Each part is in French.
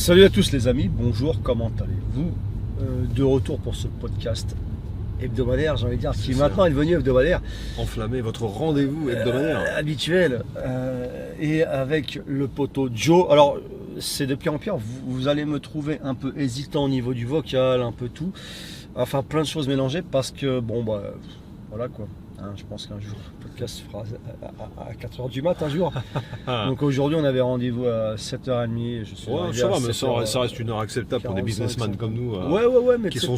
Salut à tous les amis, bonjour, comment allez-vous? De retour pour ce podcast hebdomadaire, j'ai envie de dire, qui maintenant est devenu hebdomadaire. Enflammé, votre rendez-vous hebdomadaire. Habituel. Et avec le poteau Joe. Alors, c'est de pire en pire, vous allez me trouver un peu hésitant au niveau du vocal, un peu tout. Enfin, plein de choses mélangées parce que, bon, bah, voilà quoi. Hein, je pense qu'un jour, le podcast se fera à 4h du mat un jour. Donc aujourd'hui, on avait rendez-vous à 7h30. Je suis ça va, mais ça reste une heure acceptable pour des businessmen comme nous. Ouais, mais qui sont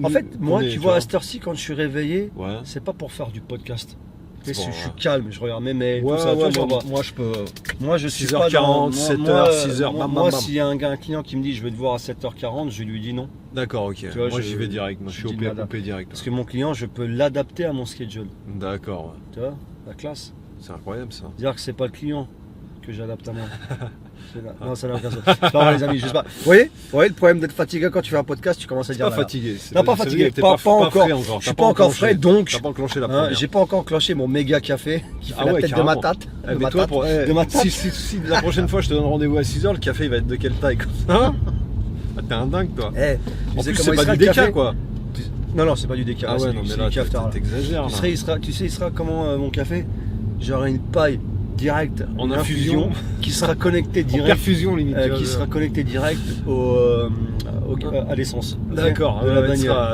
en fait, moi, tu vois, à cette heure-ci, quand je suis réveillé, ouais. c'est pas pour faire du podcast. Bon, je suis calme, je regarde mes mails, ouais, tout ça. Ouais, moi, je peux. Moi, je suis 6h40, 7h, 6h, Moi, s'il y a un client qui me dit je vais te voir à 7h40, je lui dis non. D'accord, ok. Tu vois, moi, j'y vais direct. Moi, je suis OP direct. Parce que mon client, je peux l'adapter à mon schedule. D'accord. Ouais. Tu vois, la classe. C'est incroyable ça. Dire que c'est pas le client que j'adapte à moi. Non, ça n'a aucun sens. Non, les amis, je sais pas. Vous voyez le problème d'être fatigué quand tu fais un podcast, tu commences à dire. Pas fatigué. Non, pas fatigué. Pas encore. Je suis pas encore frais, donc. T'as pas enclenché la première. J'ai pas encore enclenché mon méga café qui fait la tête de ma tête. Mais toi, si la prochaine fois je te donne rendez-vous à 6h, le café il va être de quelle taille comme ça? T'es un dingue toi. En plus, c'est pas du déca quoi. Non, c'est pas du déca. Ah ouais, non, mais là, t'exagères. Tu sais, il sera comment mon café? J'aurai une paille directe en infusion qui sera connectée direct. En perfusion limite. Qui sera connectée direct à l'essence. D'accord,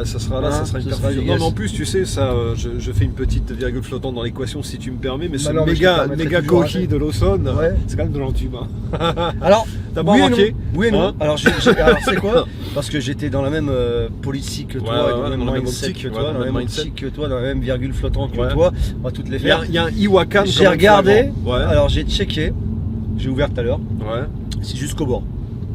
ça sera là, ça sera une perfusion. Non, mais en plus, tu sais, ça, je fais une petite virgule flottante dans l'équation si tu me permets, mais ce méga coquille de Lawson, c'est quand même de l'entube. Alors, t'as pas remarqué? Oui et non. Alors, c'est quoi? Parce que j'étais dans la même politique que toi, dans le même mindset que toi, dans la même optique que toi, dans la même virgule flottante que toi. On va toutes les faire. Il y a un Iwakan. J'ai regardé. Alors j'ai checké, j'ai ouvert tout à l'heure. Ouais. C'est jusqu'au bord.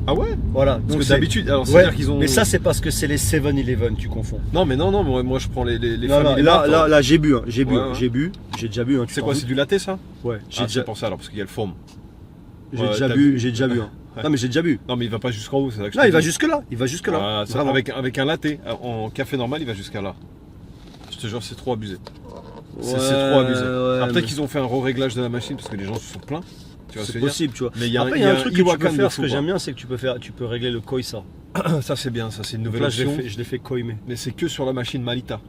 Ah ouais? Voilà. Parce que d'habitude, alors c'est-à-dire qu'ils ont. Mais ça c'est parce que c'est les 7-Eleven, tu confonds. Non, moi je prends les non, familles. Là j'ai bu, j'ai déjà bu. C'est quoi, c'est du latte ça? Ouais. J'ai déjà pensé alors parce qu'il y a le foam. J'ai déjà bu. Non mais j'ai déjà bu. Non mais il va pas jusqu'en haut, c'est ça que je Non, il va jusque là. Avec un latte, en café normal, il va jusqu'à là. Je te jure, c'est trop abusé. C'est trop abusé. Alors peut-être qu'ils ont fait un re-réglage de la machine parce que les gens se sont plaints. C'est possible, tu vois. Mais il y a un truc que tu peux faire, ce que j'aime bien, c'est que tu peux régler le koisa. Ça c'est bien, ça c'est une nouvelle là, option. Je l'ai fait koimer. Mais c'est que sur la machine Malita.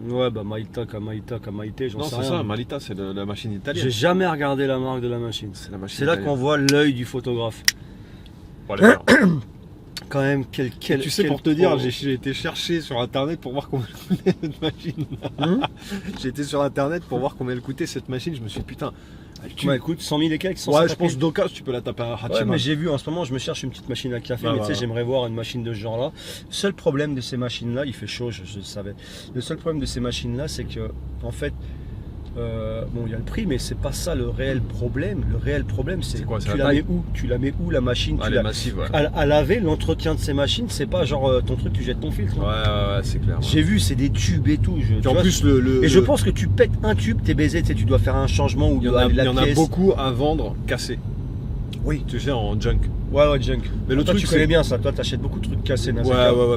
Ouais, bah Malita, Kamaita, Kamaite, j'en sais rien. Non, c'est ça, Malita, c'est la machine italienne. J'ai jamais regardé la marque de la machine. C'est là qu'on voit l'œil du photographe. Voilà. Quand même, tu sais, pour te dire, j'ai été chercher sur internet pour voir combien elle coûtait cette machine. J'ai été sur internet pour voir combien elle coûtait cette machine. Je me suis dit, putain. Elle coûte 100 000 et quelques. Ouais, je pense d'occasion, tu peux la taper à Hachima. Ouais, mais j'ai vu en ce moment, je me cherche une petite machine à café. Mais tu sais, j'aimerais voir une machine de ce genre-là. Le seul problème de ces machines-là, il fait chaud, je le savais. Le seul problème de ces machines-là, c'est que, en fait, bon, il y a le prix, mais c'est pas ça le réel problème. Le réel problème, c'est quoi? Tu la mets où la machine? Elle est massive, ouais. À laver, l'entretien de ces machines, c'est pas genre ton truc, tu jettes ton filtre. Ouais, c'est clair. J'ai vu, c'est des tubes et tout. En plus, je pense que tu pètes un tube, t'es baisé, tu dois faire un changement. Il y en a beaucoup à vendre cassés. Oui. Tu sais, en junk. Ouais, junk. Mais le toi, truc, tu connais bien ça. Toi, t'achètes beaucoup de trucs cassés. Ouais,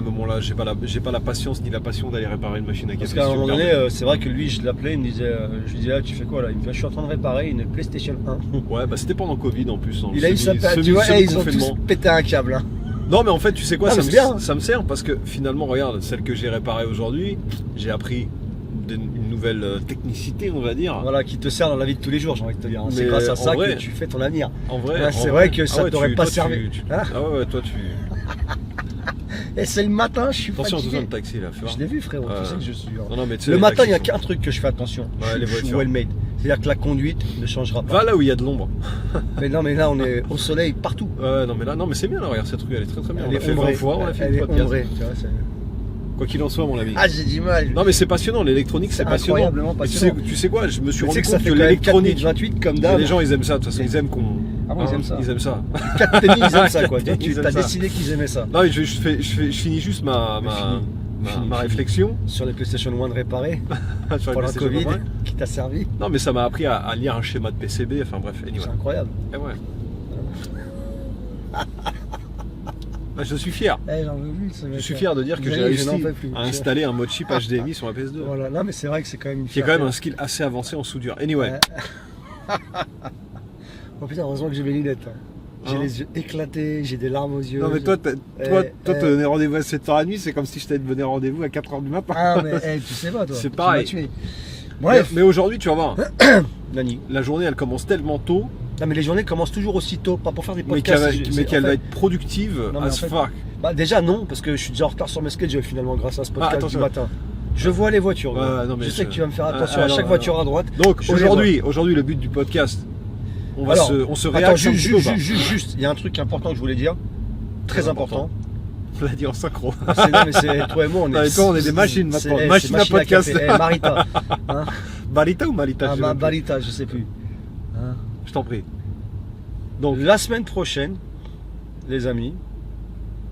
mais bon, là, j'ai pas la patience ni la passion d'aller réparer une machine à café. Parce qu'à un moment donné, c'est vrai que lui, je l'appelais, il me disait, je lui disais, ah, tu fais quoi là? Il me dit, je suis en train de réparer une PlayStation 1. Ouais, bah c'était pendant Covid en plus. Il a eu sa période, tu vois, ils ont tous pété un câble. Hein. Non, mais en fait, tu sais quoi, ça me sert parce que finalement, regarde, celle que j'ai réparée aujourd'hui, j'ai appris une nouvelle technicité, on va dire. Voilà, qui te sert dans la vie de tous les jours, j'ai envie de te dire. C'est grâce à ça que tu fais ton avenir. En vrai, c'est vrai que ça t'aurait pas servi. Ah ouais, toi tu. Et c'est le matin, je suis attention, fatigué. Attention, le taxi là. Je l'ai vu, frérot. Tu sais que je suis. Non, mais le matin, il n'y a qu'un truc que je fais attention. Les je suis well made. C'est-à-dire que la conduite ne changera pas. Va là où il y a de l'ombre. Mais non, mais là, on est au soleil partout. Non, mais c'est bien là. Regarde cette rue, elle est très très bien. On l'a fait 20 fois, on l'a fait une ombrée, tu vois. Quoi qu'il en soit, mon ami. Ah, j'ai du mal. Non, mais c'est passionnant, l'électronique, c'est passionnant. Incroyablement passionnant. Tu sais quoi, je me suis rendu compte que l'électronique. 28 comme d'hab. Les gens, ils aiment ça, de toute façon, ils aiment qu'on. Ah bon, ils aiment ça. Ils aiment ça. 4 tennis, ils aiment ça, quoi. T'as décidé qu'ils aimaient ça. Non, mais je finis juste ma réflexion. Sur les PlayStation 1 réparées. Pendant le Covid, qui t'a servi. Non, mais ça m'a appris à lire un schéma de PCB, enfin bref. C'est incroyable. Et ouais. Je suis fier. Je suis fier de dire que j'ai réussi à installer un mode chip HDMI sur la PS2. Voilà, non mais c'est vrai que c'est quand même une qui est quand même un skill assez avancé en soudure. Anyway. Oh putain, heureusement que j'ai mes lunettes. J'ai les yeux éclatés, j'ai des larmes aux yeux. Non mais toi te donner rendez-vous à 7h la nuit, c'est comme si je t'avais donné rendez-vous à 4h du matin. Ah mais tu sais pas toi. C'est pareil. Bref. Mais aujourd'hui tu vas voir. Nani. La journée elle commence tellement tôt. Non mais les journées commencent toujours aussi tôt, pas pour faire des podcasts. Mais qu'elle va être productive as fuck. Bah déjà non, parce que je suis déjà en retard sur mes schedules finalement grâce à ce podcast du matin. Je vois les voitures. Je sais que tu vas me faire attention à chaque voiture à droite. Donc aujourd'hui le but du podcast, on se réacte un petit peu. Juste, il y a un truc important que je voulais dire, très important. On l'a dit en synchro. Non mais c'est toi et moi on est des machines maintenant. Machine à podcast. Marita. Hein Barita ou Marita? Barita, je sais plus. Hein, je t'en prie. Donc la semaine prochaine, les amis,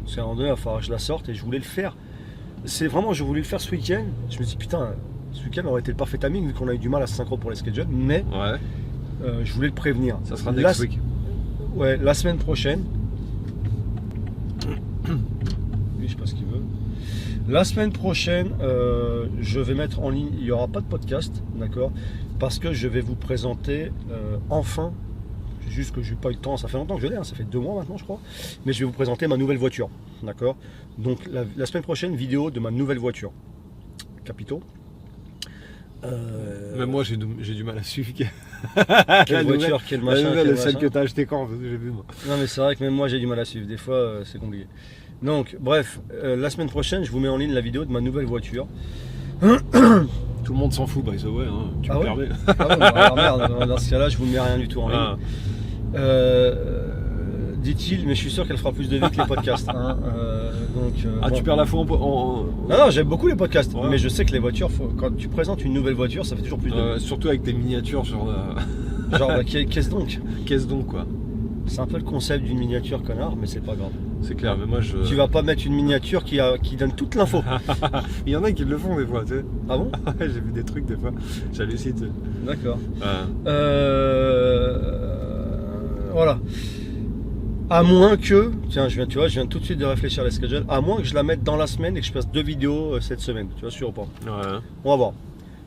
c'est en deux, il va falloir que je la sorte et je voulais le faire. C'est vraiment, je voulais le faire ce week-end. Je me dis putain, ce week-end aurait été le parfait timing vu qu'on a eu du mal à se synchro pour les schedules, mais je voulais le prévenir. Ça sera next week. Ouais, la semaine prochaine. Lui, je sais pas ce qu'il veut. La semaine prochaine, je vais mettre en ligne. Il n'y aura pas de podcast, d'accord, parce que je vais vous présenter enfin. C'est juste que j'ai pas eu le temps, ça fait longtemps que je l'ai, ça fait 2 mois maintenant je crois, mais je vais vous présenter ma nouvelle voiture, d'accord. Donc la semaine prochaine, vidéo de ma nouvelle voiture, Capito. Même moi j'ai du mal à suivre. Quelle voiture, quel machin, la nouvelle, celle que t'as acheté quand j'ai vu moi. Non mais c'est vrai que même moi j'ai du mal à suivre, des fois c'est compliqué. Donc bref, la semaine prochaine je vous mets en ligne la vidéo de ma nouvelle voiture. Tout le monde s'en fout, by the way, hein. Tu me permets. Alors merde, dans ce cas-là, je vous mets rien du tout en ligne. Dit-il, mais je suis sûr qu'elle fera plus de vues que les podcasts. Hein. Tu perds la foi en... Non, j'aime beaucoup les podcasts, mais je sais que les voitures, quand tu présentes une nouvelle voiture, ça fait toujours plus de vues. Surtout avec tes miniatures sur... Genre, qu'est-ce donc? Qu'est-ce donc, quoi? C'est un peu le concept d'une miniature, connard, mais c'est pas grave. C'est clair, mais moi je... Tu vas pas mettre une miniature qui donne toute l'info. Il y en a qui le font des fois, tu sais. Ah bon? J'ai vu des trucs des fois, j'hallucine. D'accord. Voilà. À moins que, tiens, je viens tout de suite de réfléchir à la schedule, à moins que je la mette dans la semaine et que je fasse 2 vidéos cette semaine, tu vois, sûr ou pas? Ouais. On va voir.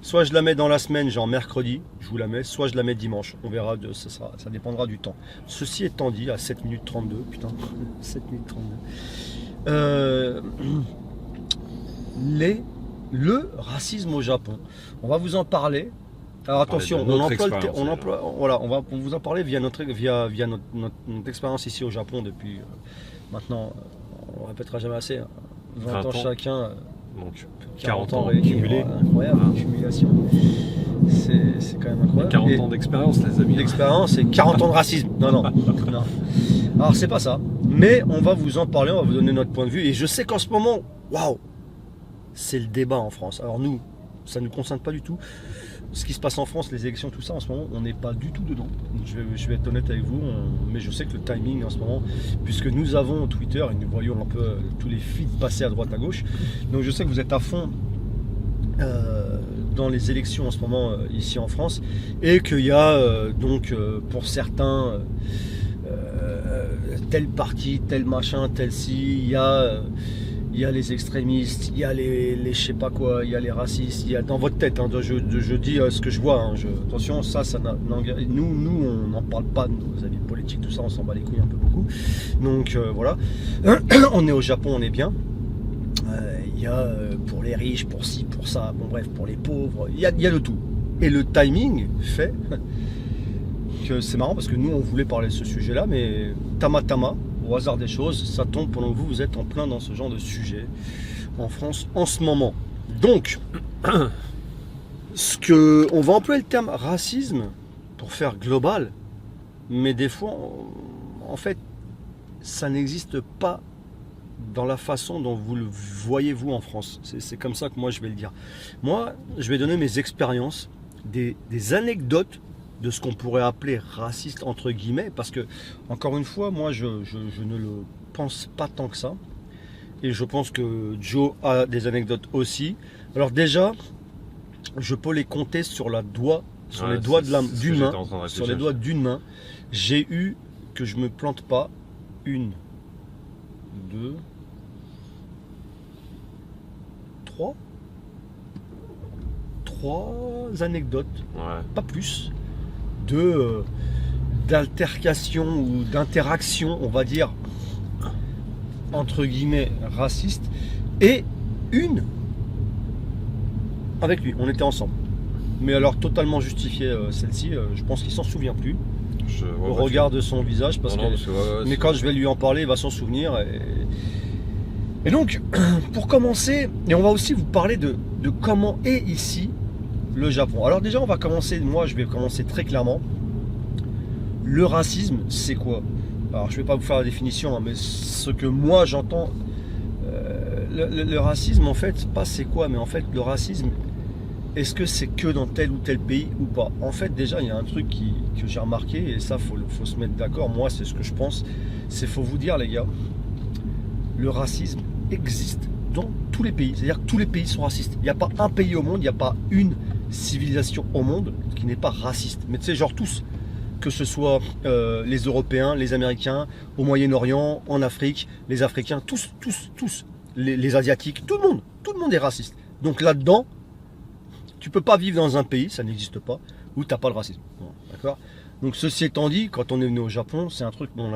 Soit je la mets dans la semaine, genre mercredi, je vous la mets, soit je la mets dimanche. On verra, ça dépendra du temps. Ceci étant dit, à 7 minutes 32, putain, 7 minutes 32. Le racisme au Japon. On va vous en parler. Alors attention, on va vous en parler via notre expérience ici au Japon depuis maintenant, on répétera jamais assez, 20 ans chacun. Donc 40 ans cumulés. Incroyable, cumulation. C'est quand même incroyable. 40 ans d'expérience, les amis. D'expérience et 40 ans de racisme. Non. Alors c'est pas ça. Mais on va vous en parler, on va vous donner notre point de vue. Et je sais qu'en ce moment, waouh, c'est le débat en France. Alors nous, ça ne nous concerne pas du tout. Ce qui se passe en France, les élections, tout ça, en ce moment, on n'est pas du tout dedans. Je vais être honnête avec vous, mais je sais que le timing en ce moment, puisque nous avons Twitter et nous voyons un peu tous les feeds passer à droite à gauche, donc je sais que vous êtes à fond dans les élections en ce moment ici en France, et qu'il y a pour certains tel parti, tel machin, tel ci, il y a les extrémistes, il y a les je sais pas quoi, il y a les racistes, il y a dans votre tête, hein, je dis ce que je vois, hein, attention, nous on n'en parle pas de nos avis politiques, tout ça, on s'en bat les couilles un peu beaucoup, donc voilà, on est au Japon, on est bien, il y a pour les riches, pour ci, pour ça, bon bref, pour les pauvres, il y a de tout, et le timing fait que c'est marrant parce que nous on voulait parler de ce sujet là, mais Tama, au hasard des choses, ça tombe pendant que vous êtes en plein dans ce genre de sujet en France en ce moment. Donc, on va employer le terme racisme pour faire global, mais des fois, en fait, ça n'existe pas dans la façon dont vous le voyez vous en France. C'est comme ça que moi je vais le dire. Moi, je vais donner mes expériences, des anecdotes de ce qu'on pourrait appeler raciste entre guillemets, parce que encore une fois, moi je ne le pense pas tant que ça, et je pense que Joe a des anecdotes aussi. Alors déjà, je peux les compter sur les doigts d'une main. Sur les doigts d'une main, j'ai eu, que je me plante pas, 1, 2, 3 anecdotes, pas plus, d'altercation ou d'interaction, on va dire, entre guillemets, raciste, et une avec lui. On était ensemble. Mais alors totalement justifiée celle-ci, je pense qu'il s'en souvient plus. Au regard de son visage, mais quand je vais lui en parler, il va s'en souvenir. Et donc, pour commencer, et on va aussi vous parler de comment est ici le Japon. Alors déjà, je vais commencer très clairement. Le racisme, c'est quoi? Alors, je ne vais pas vous faire la définition, hein, mais ce que moi j'entends, le racisme, en fait, pas c'est quoi, mais en fait, le racisme, est-ce que c'est que dans tel ou tel pays ou pas? En fait, déjà, il y a un truc que j'ai remarqué, et ça, faut se mettre d'accord. Moi, c'est ce que je pense. Faut vous dire, les gars, le racisme existe dans tous les pays. C'est-à-dire que tous les pays sont racistes. Il n'y a pas un pays au monde, il n'y a pas une civilisation au monde qui n'est pas raciste. Mais tu sais, genre tous, que ce soit les Européens, les Américains, au Moyen-Orient, en Afrique, les Africains, tous, les Asiatiques, tout le monde est raciste. Donc là-dedans, tu peux pas vivre dans un pays, ça n'existe pas, où tu n'as pas le racisme. Bon, d'accord. Donc ceci étant dit, quand on est venu au Japon, c'est un truc, on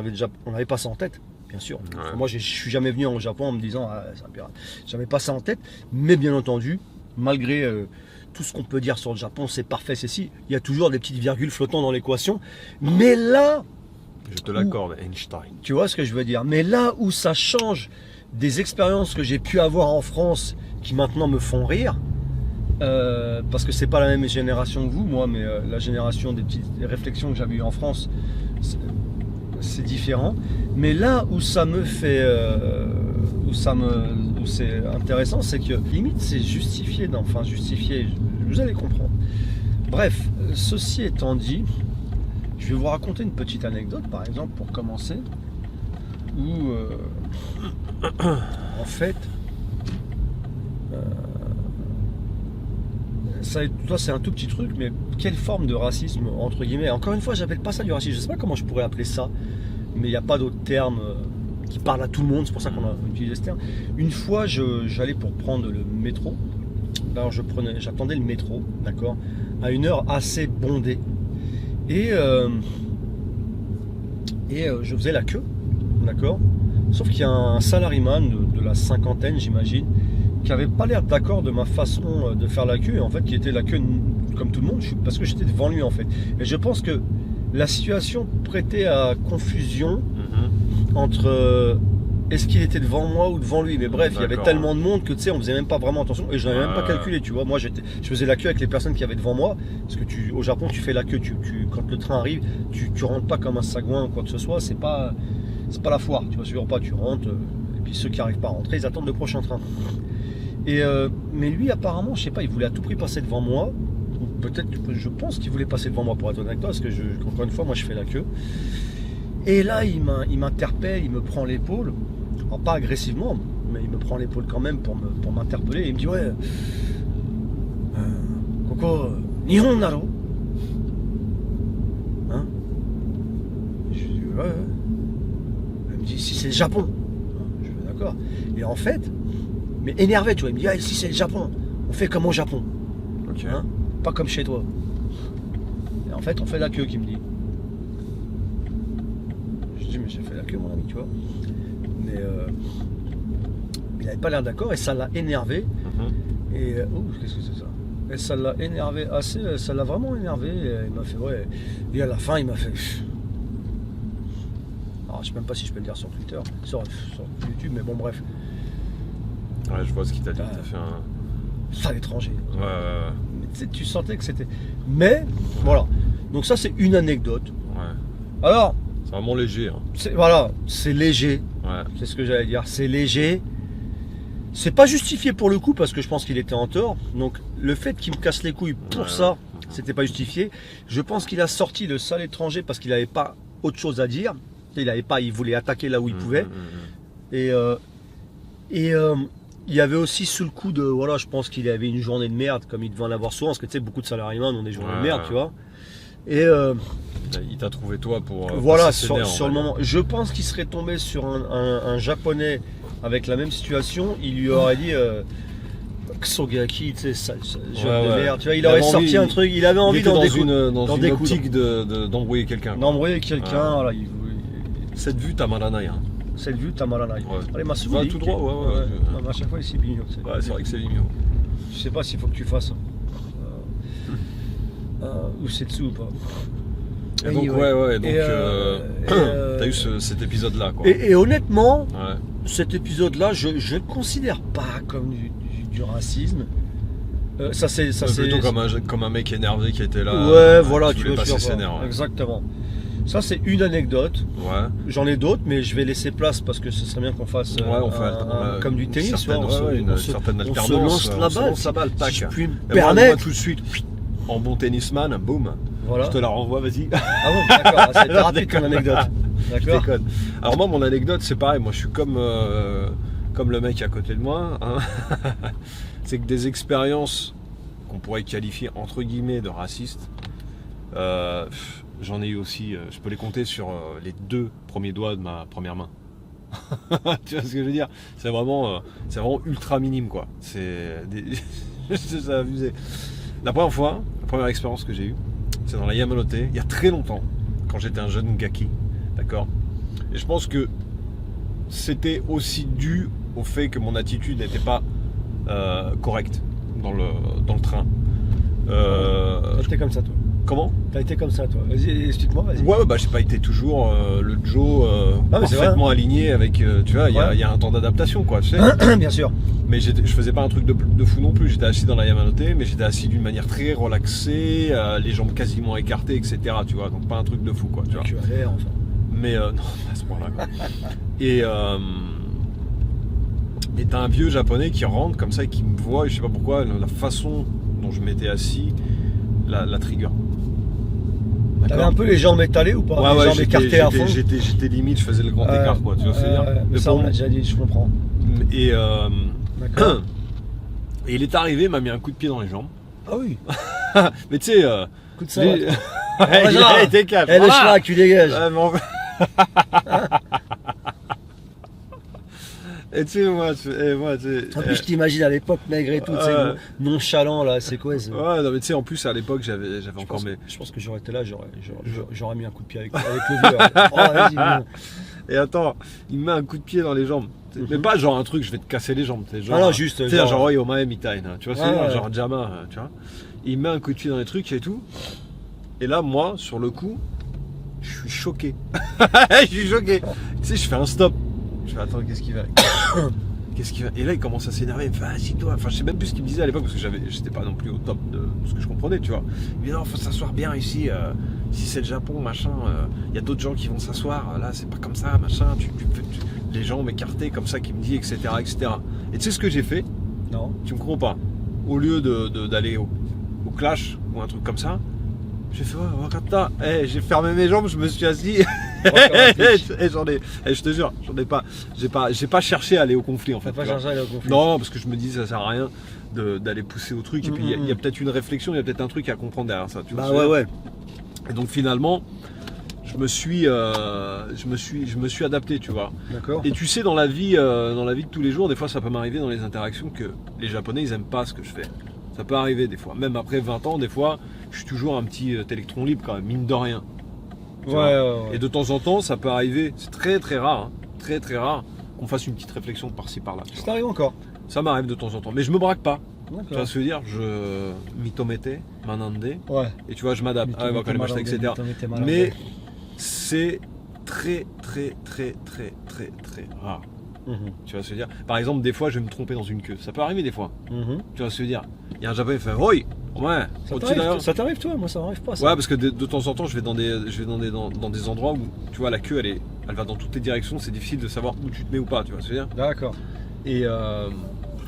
avait pas ça en tête, bien sûr. Ouais. Moi, je suis jamais venu au Japon en me disant, c'est un pirate. J'avais pas ça en tête, mais bien entendu, malgré tout ce qu'on peut dire sur le Japon, c'est parfait, c'est si, il y a toujours des petites virgules flottant dans l'équation. Mais là, je te l'accorde, Einstein. Tu vois ce que je veux dire? Mais là où ça change des expériences que j'ai pu avoir en France, qui maintenant me font rire. Parce que c'est pas la même génération que vous, moi, mais la génération des petites réflexions que j'avais eues en France, c'est différent. Mais là où ça me fait, où c'est intéressant, c'est que limite c'est justifié, vous allez comprendre. Bref, ceci étant dit, je vais vous raconter une petite anecdote, par exemple, pour commencer, où en fait. Toi, c'est un tout petit truc, mais quelle forme de racisme, entre guillemets. Encore une fois, j'appelle pas ça du racisme. Je sais pas comment je pourrais appeler ça, mais il n'y a pas d'autre terme qui parle à tout le monde. C'est pour ça qu'on a utilisé ce terme. Une fois, j'allais pour prendre le métro. Alors, j'attendais le métro, d'accord, à une heure assez bondée. Et je faisais la queue, d'accord. Sauf qu'il y a un salariman de la cinquantaine, j'imagine, qui avait pas l'air d'accord de ma façon de faire la queue, et en fait qui était la queue comme tout le monde, parce que j'étais devant lui en fait. Et je pense que la situation prêtait à confusion entre est-ce qu'il était devant moi ou devant lui. Mais bref, il y avait tellement de monde que tu sais, on faisait même pas vraiment attention, et je n'avais même pas calculé, tu vois. Moi je faisais la queue avec les personnes qui avaient devant moi, parce que au Japon tu fais la queue, quand le train arrive, tu rentres pas comme un sagouin ou quoi que ce soit, c'est pas la foire, tu vois, sûrement pas, tu rentres, et puis ceux qui n'arrivent pas à rentrer, ils attendent le prochain train. Mais lui, apparemment, je sais pas, il voulait à tout prix passer devant moi. Ou peut-être, je pense qu'il voulait passer devant moi, pour être honnête avec toi, parce que encore une fois, moi je fais la queue. Et là, il m'interpelle, il me prend l'épaule. Alors, pas agressivement, mais il me prend l'épaule quand même pour m'interpeller. Et il me dit, ouais, Koko, Nihon naro? Hein? Je dis, ouais. Il me dit, si c'est le Japon. Je dis, d'accord. Et en fait, mais énervé, tu vois, il me dit, ici c'est le Japon, on fait comme au Japon, okay. Hein, pas comme chez toi. Et en fait, on fait la queue, qu'il me dit. Je dis, mais j'ai fait la queue, mon ami, tu vois. Mais il n'avait pas l'air d'accord, et ça l'a énervé. Et qu'est-ce que c'est ça? Et ça l'a énervé assez, ça l'a vraiment énervé. Et il m'a fait, ouais. Et à la fin, il m'a fait. Alors, je sais même pas si je peux le dire sur Twitter, sur YouTube, mais bon, bref. Ouais, je vois ce qu'il t'a dit, t'as fait un... Ça, l'étranger. Ouais. Tu sentais que c'était... Mais, voilà. Donc ça, c'est une anecdote. Ouais. Alors... C'est vraiment léger. Hein. Voilà, c'est léger. Ouais. C'est ce que j'allais dire. C'est léger. C'est pas justifié pour le coup, parce que je pense qu'il était en tort. Donc, le fait qu'il me casse les couilles pour ça, c'était pas justifié. Je pense qu'il a sorti le sale étranger parce qu'il n'avait pas autre chose à dire. Il voulait attaquer là où il pouvait. Et il y avait aussi sous le coup de, voilà, je pense qu'il avait une journée de merde, comme il devait en avoir souvent, parce que tu sais, beaucoup de salariés ont des journées de merde, tu vois. Et il t'a trouvé toi pour... voilà, sur le moment. Je pense qu'il serait tombé sur un japonais avec la même situation, il lui aurait dit, Ksogaki, tu sais, ça de merde, tu vois, il aurait sorti un truc, il avait envie dans une optique d'embrouiller quelqu'un. D'embrouiller quelqu'un, voilà. Cette vue, Tamaranai. Hein. Cette vue, Tamaranai. Allez, va tout droit, À chaque fois, c'est mignon. Ouais, c'est vrai que c'est mignon. Je sais pas s'il faut que tu fasses ou c'est dessous ou pas. Et donc, t'as eu cet épisode-là, quoi. Et honnêtement, cet épisode-là, je le considère pas comme du racisme. Ça c'est plutôt comme un mec énervé qui était là. Ouais, voilà, tu veux passer ses nerfs. Exactement. Ça c'est une anecdote. Ouais. J'en ai d'autres, mais je vais laisser place parce que ce serait bien qu'on fasse comme du tennis, une certaine alternance. On se lance la balle, tac. Si je puis me permettre. Moi, tout de suite, en bon tennisman, boum. Voilà. Je te la renvoie, vas-y. Ah bon, d'accord, c'est rapide ton anecdote. D'accord. Alors moi, mon anecdote, c'est pareil. Moi, je suis comme le mec à côté de moi. Hein. C'est que des expériences qu'on pourrait qualifier entre guillemets de racistes, j'en ai eu aussi. Je peux les compter sur les 2 premiers doigts de ma première main. Tu vois ce que je veux dire? C'est vraiment ultra minime, quoi. C'est abusé. La première expérience que j'ai eue, c'est dans la Yamanote, il y a très longtemps, quand j'étais un jeune gaki, d'accord. Et je pense que c'était aussi dû au fait que mon attitude n'était pas correcte dans le train. T'as été comme ça, toi? Comment? T'as été comme ça, toi? Vas-y, explique-moi, vas-y. Ouais, j'ai pas été toujours le Joe parfaitement aligné avec, tu vois, il y a un temps d'adaptation, quoi, tu sais. Bien sûr. Mais je faisais pas un truc de fou non plus. J'étais assis dans la Yamanote, mais j'étais assis d'une manière très relaxée, les jambes quasiment écartées, etc. Tu vois, donc pas un truc de fou, quoi. Tu vois. Enfin. Mais non, à ce point-là, quoi. Et t'as un vieux japonais qui rentre comme ça et qui me voit, et je sais pas pourquoi, la façon dont je m'étais assis, la trigger. T'avais un peu les jambes étalées ou pas? Les jambes écartées à fond. J'étais limite, je faisais le grand écart, quoi. Tu vois ce que je veux dire? Mais ça, on l'a déjà dit, je comprends. Et il est arrivé, il m'a mis un coup de pied dans les jambes. Ah oui. Mais tu sais, coup de savate. Il a été calme. Le schlag, tu dégages. Et tu sais, moi, en plus, je t'imagine à l'époque, maigre et tout, nonchalant, là, c'est quoi ça? Ouais, non, mais tu sais, en plus, à l'époque, j'avais encore mes. Je pense que j'aurais été là, j'aurais mis un coup de pied avec le vieux. Oh, vas-y, et attends, il me met un coup de pied dans les jambes. Mais pas genre un truc, je vais te casser les jambes. Genre, non, juste. Tu sais, genre, Omae Mitai, tu vois, genre Jama, tu vois. Il me met un coup de pied dans les trucs et tout. Et là, moi, sur le coup, je suis choqué. Je suis choqué. Tu sais, je fais un stop. Je fais, attends, qu'est-ce qui va? Et là, il commence à s'énerver. Il me fait, assis-toi. Enfin, je sais même plus ce qu'il me disait à l'époque parce que j'étais pas non plus au top de ce que je comprenais, tu vois. Il me dit, non, faut s'asseoir bien ici. Si c'est le Japon, machin, il y a d'autres gens qui vont s'asseoir. Là, c'est pas comme ça, machin. Les jambes écartées comme ça, qui me dit, etc., etc. Et tu sais ce que j'ai fait? Non. Tu me comprends pas. Au lieu d'aller au clash ou un truc comme ça, j'ai fait, Wakata. J'ai fermé mes jambes, je me suis assis. Et je te jure, j'ai pas cherché à aller au conflit, en fait. Pas cherché à aller au conflit. Non, parce que je me dis, ça sert à rien d'aller pousser au truc. Et puis il y a peut-être une réflexion, il y a peut-être un truc à comprendre derrière ça. Tu vois, ouais. Et donc finalement, je me suis adapté, tu vois. D'accord. Et tu sais, dans la vie de tous les jours, des fois, ça peut m'arriver dans les interactions que les Japonais, ils aiment pas ce que je fais. Ça peut arriver des fois, même après 20 ans, des fois, je suis toujours un petit électron libre quand même, mine de rien. Ouais. Et de temps en temps, ça peut arriver, c'est très très rare, très très rare, qu'on fasse une petite réflexion par-ci par-là. Ça arrive encore? Ça m'arrive de temps en temps, mais je me braque pas. D'accord. Tu vois ce que je veux dire? Je mitomete, manande, et tu vois, je m'adapte, etc. Mais c'est très très très très très très rare. Tu vois ce que je veux dire? Par exemple, des fois, je vais me tromper dans une queue. Ça peut arriver des fois. Tu vois ce que je veux dire? Il y a un Japonais qui fait Oi! Ouais, ça t'arrive toi? Moi, ça m'arrive pas. Ça. Ouais, parce que de temps en temps, je vais dans des endroits où, tu vois, la queue, elle va dans toutes les directions. C'est difficile de savoir où tu te mets ou pas. Tu vois ce que je veux dire? D'accord. Et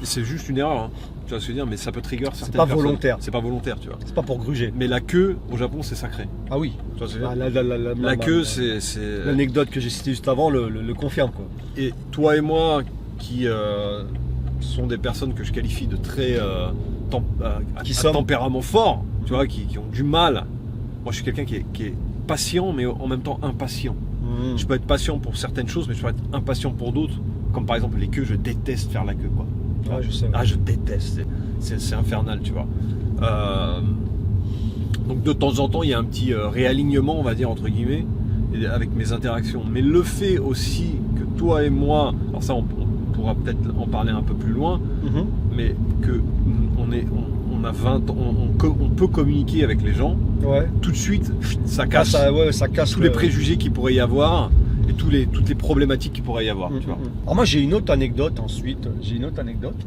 c'est juste une erreur. Hein. Tu vois ce que je veux dire? Mais ça peut trigger certaines personnes. C'est pas volontaire. C'est pas volontaire, tu vois. C'est pas pour gruger. Mais la queue, au Japon, c'est sacré. Ah oui. Tu vois ce que je veux dire? La queue, c'est. L'anecdote que j'ai citée juste avant le confirme, quoi. Et toi et moi, qui sont des personnes que je qualifie de très à tempérament fort, tu vois, qui ont du mal. Moi, je suis quelqu'un qui est patient, mais en même temps impatient. Je peux être patient pour certaines choses, mais je peux être impatient pour d'autres. Comme par exemple les queues, je déteste faire la queue, quoi. Ouais, je sais. Ah, je déteste. C'est infernal, tu vois. Donc de temps en temps, il y a un petit réalignement, on va dire, entre guillemets, avec mes interactions. Mais le fait aussi que toi et moi, alors ça, on pourra peut-être en parler un peu plus loin, mais que on a 20 ans, on peut communiquer avec les gens. Ouais. Tout de suite, ça casse, ça casse tous les préjugés qu'il pourrait y avoir et toutes les problématiques qu'il pourrait y avoir. Tu vois. Alors moi, j'ai une autre anecdote ensuite.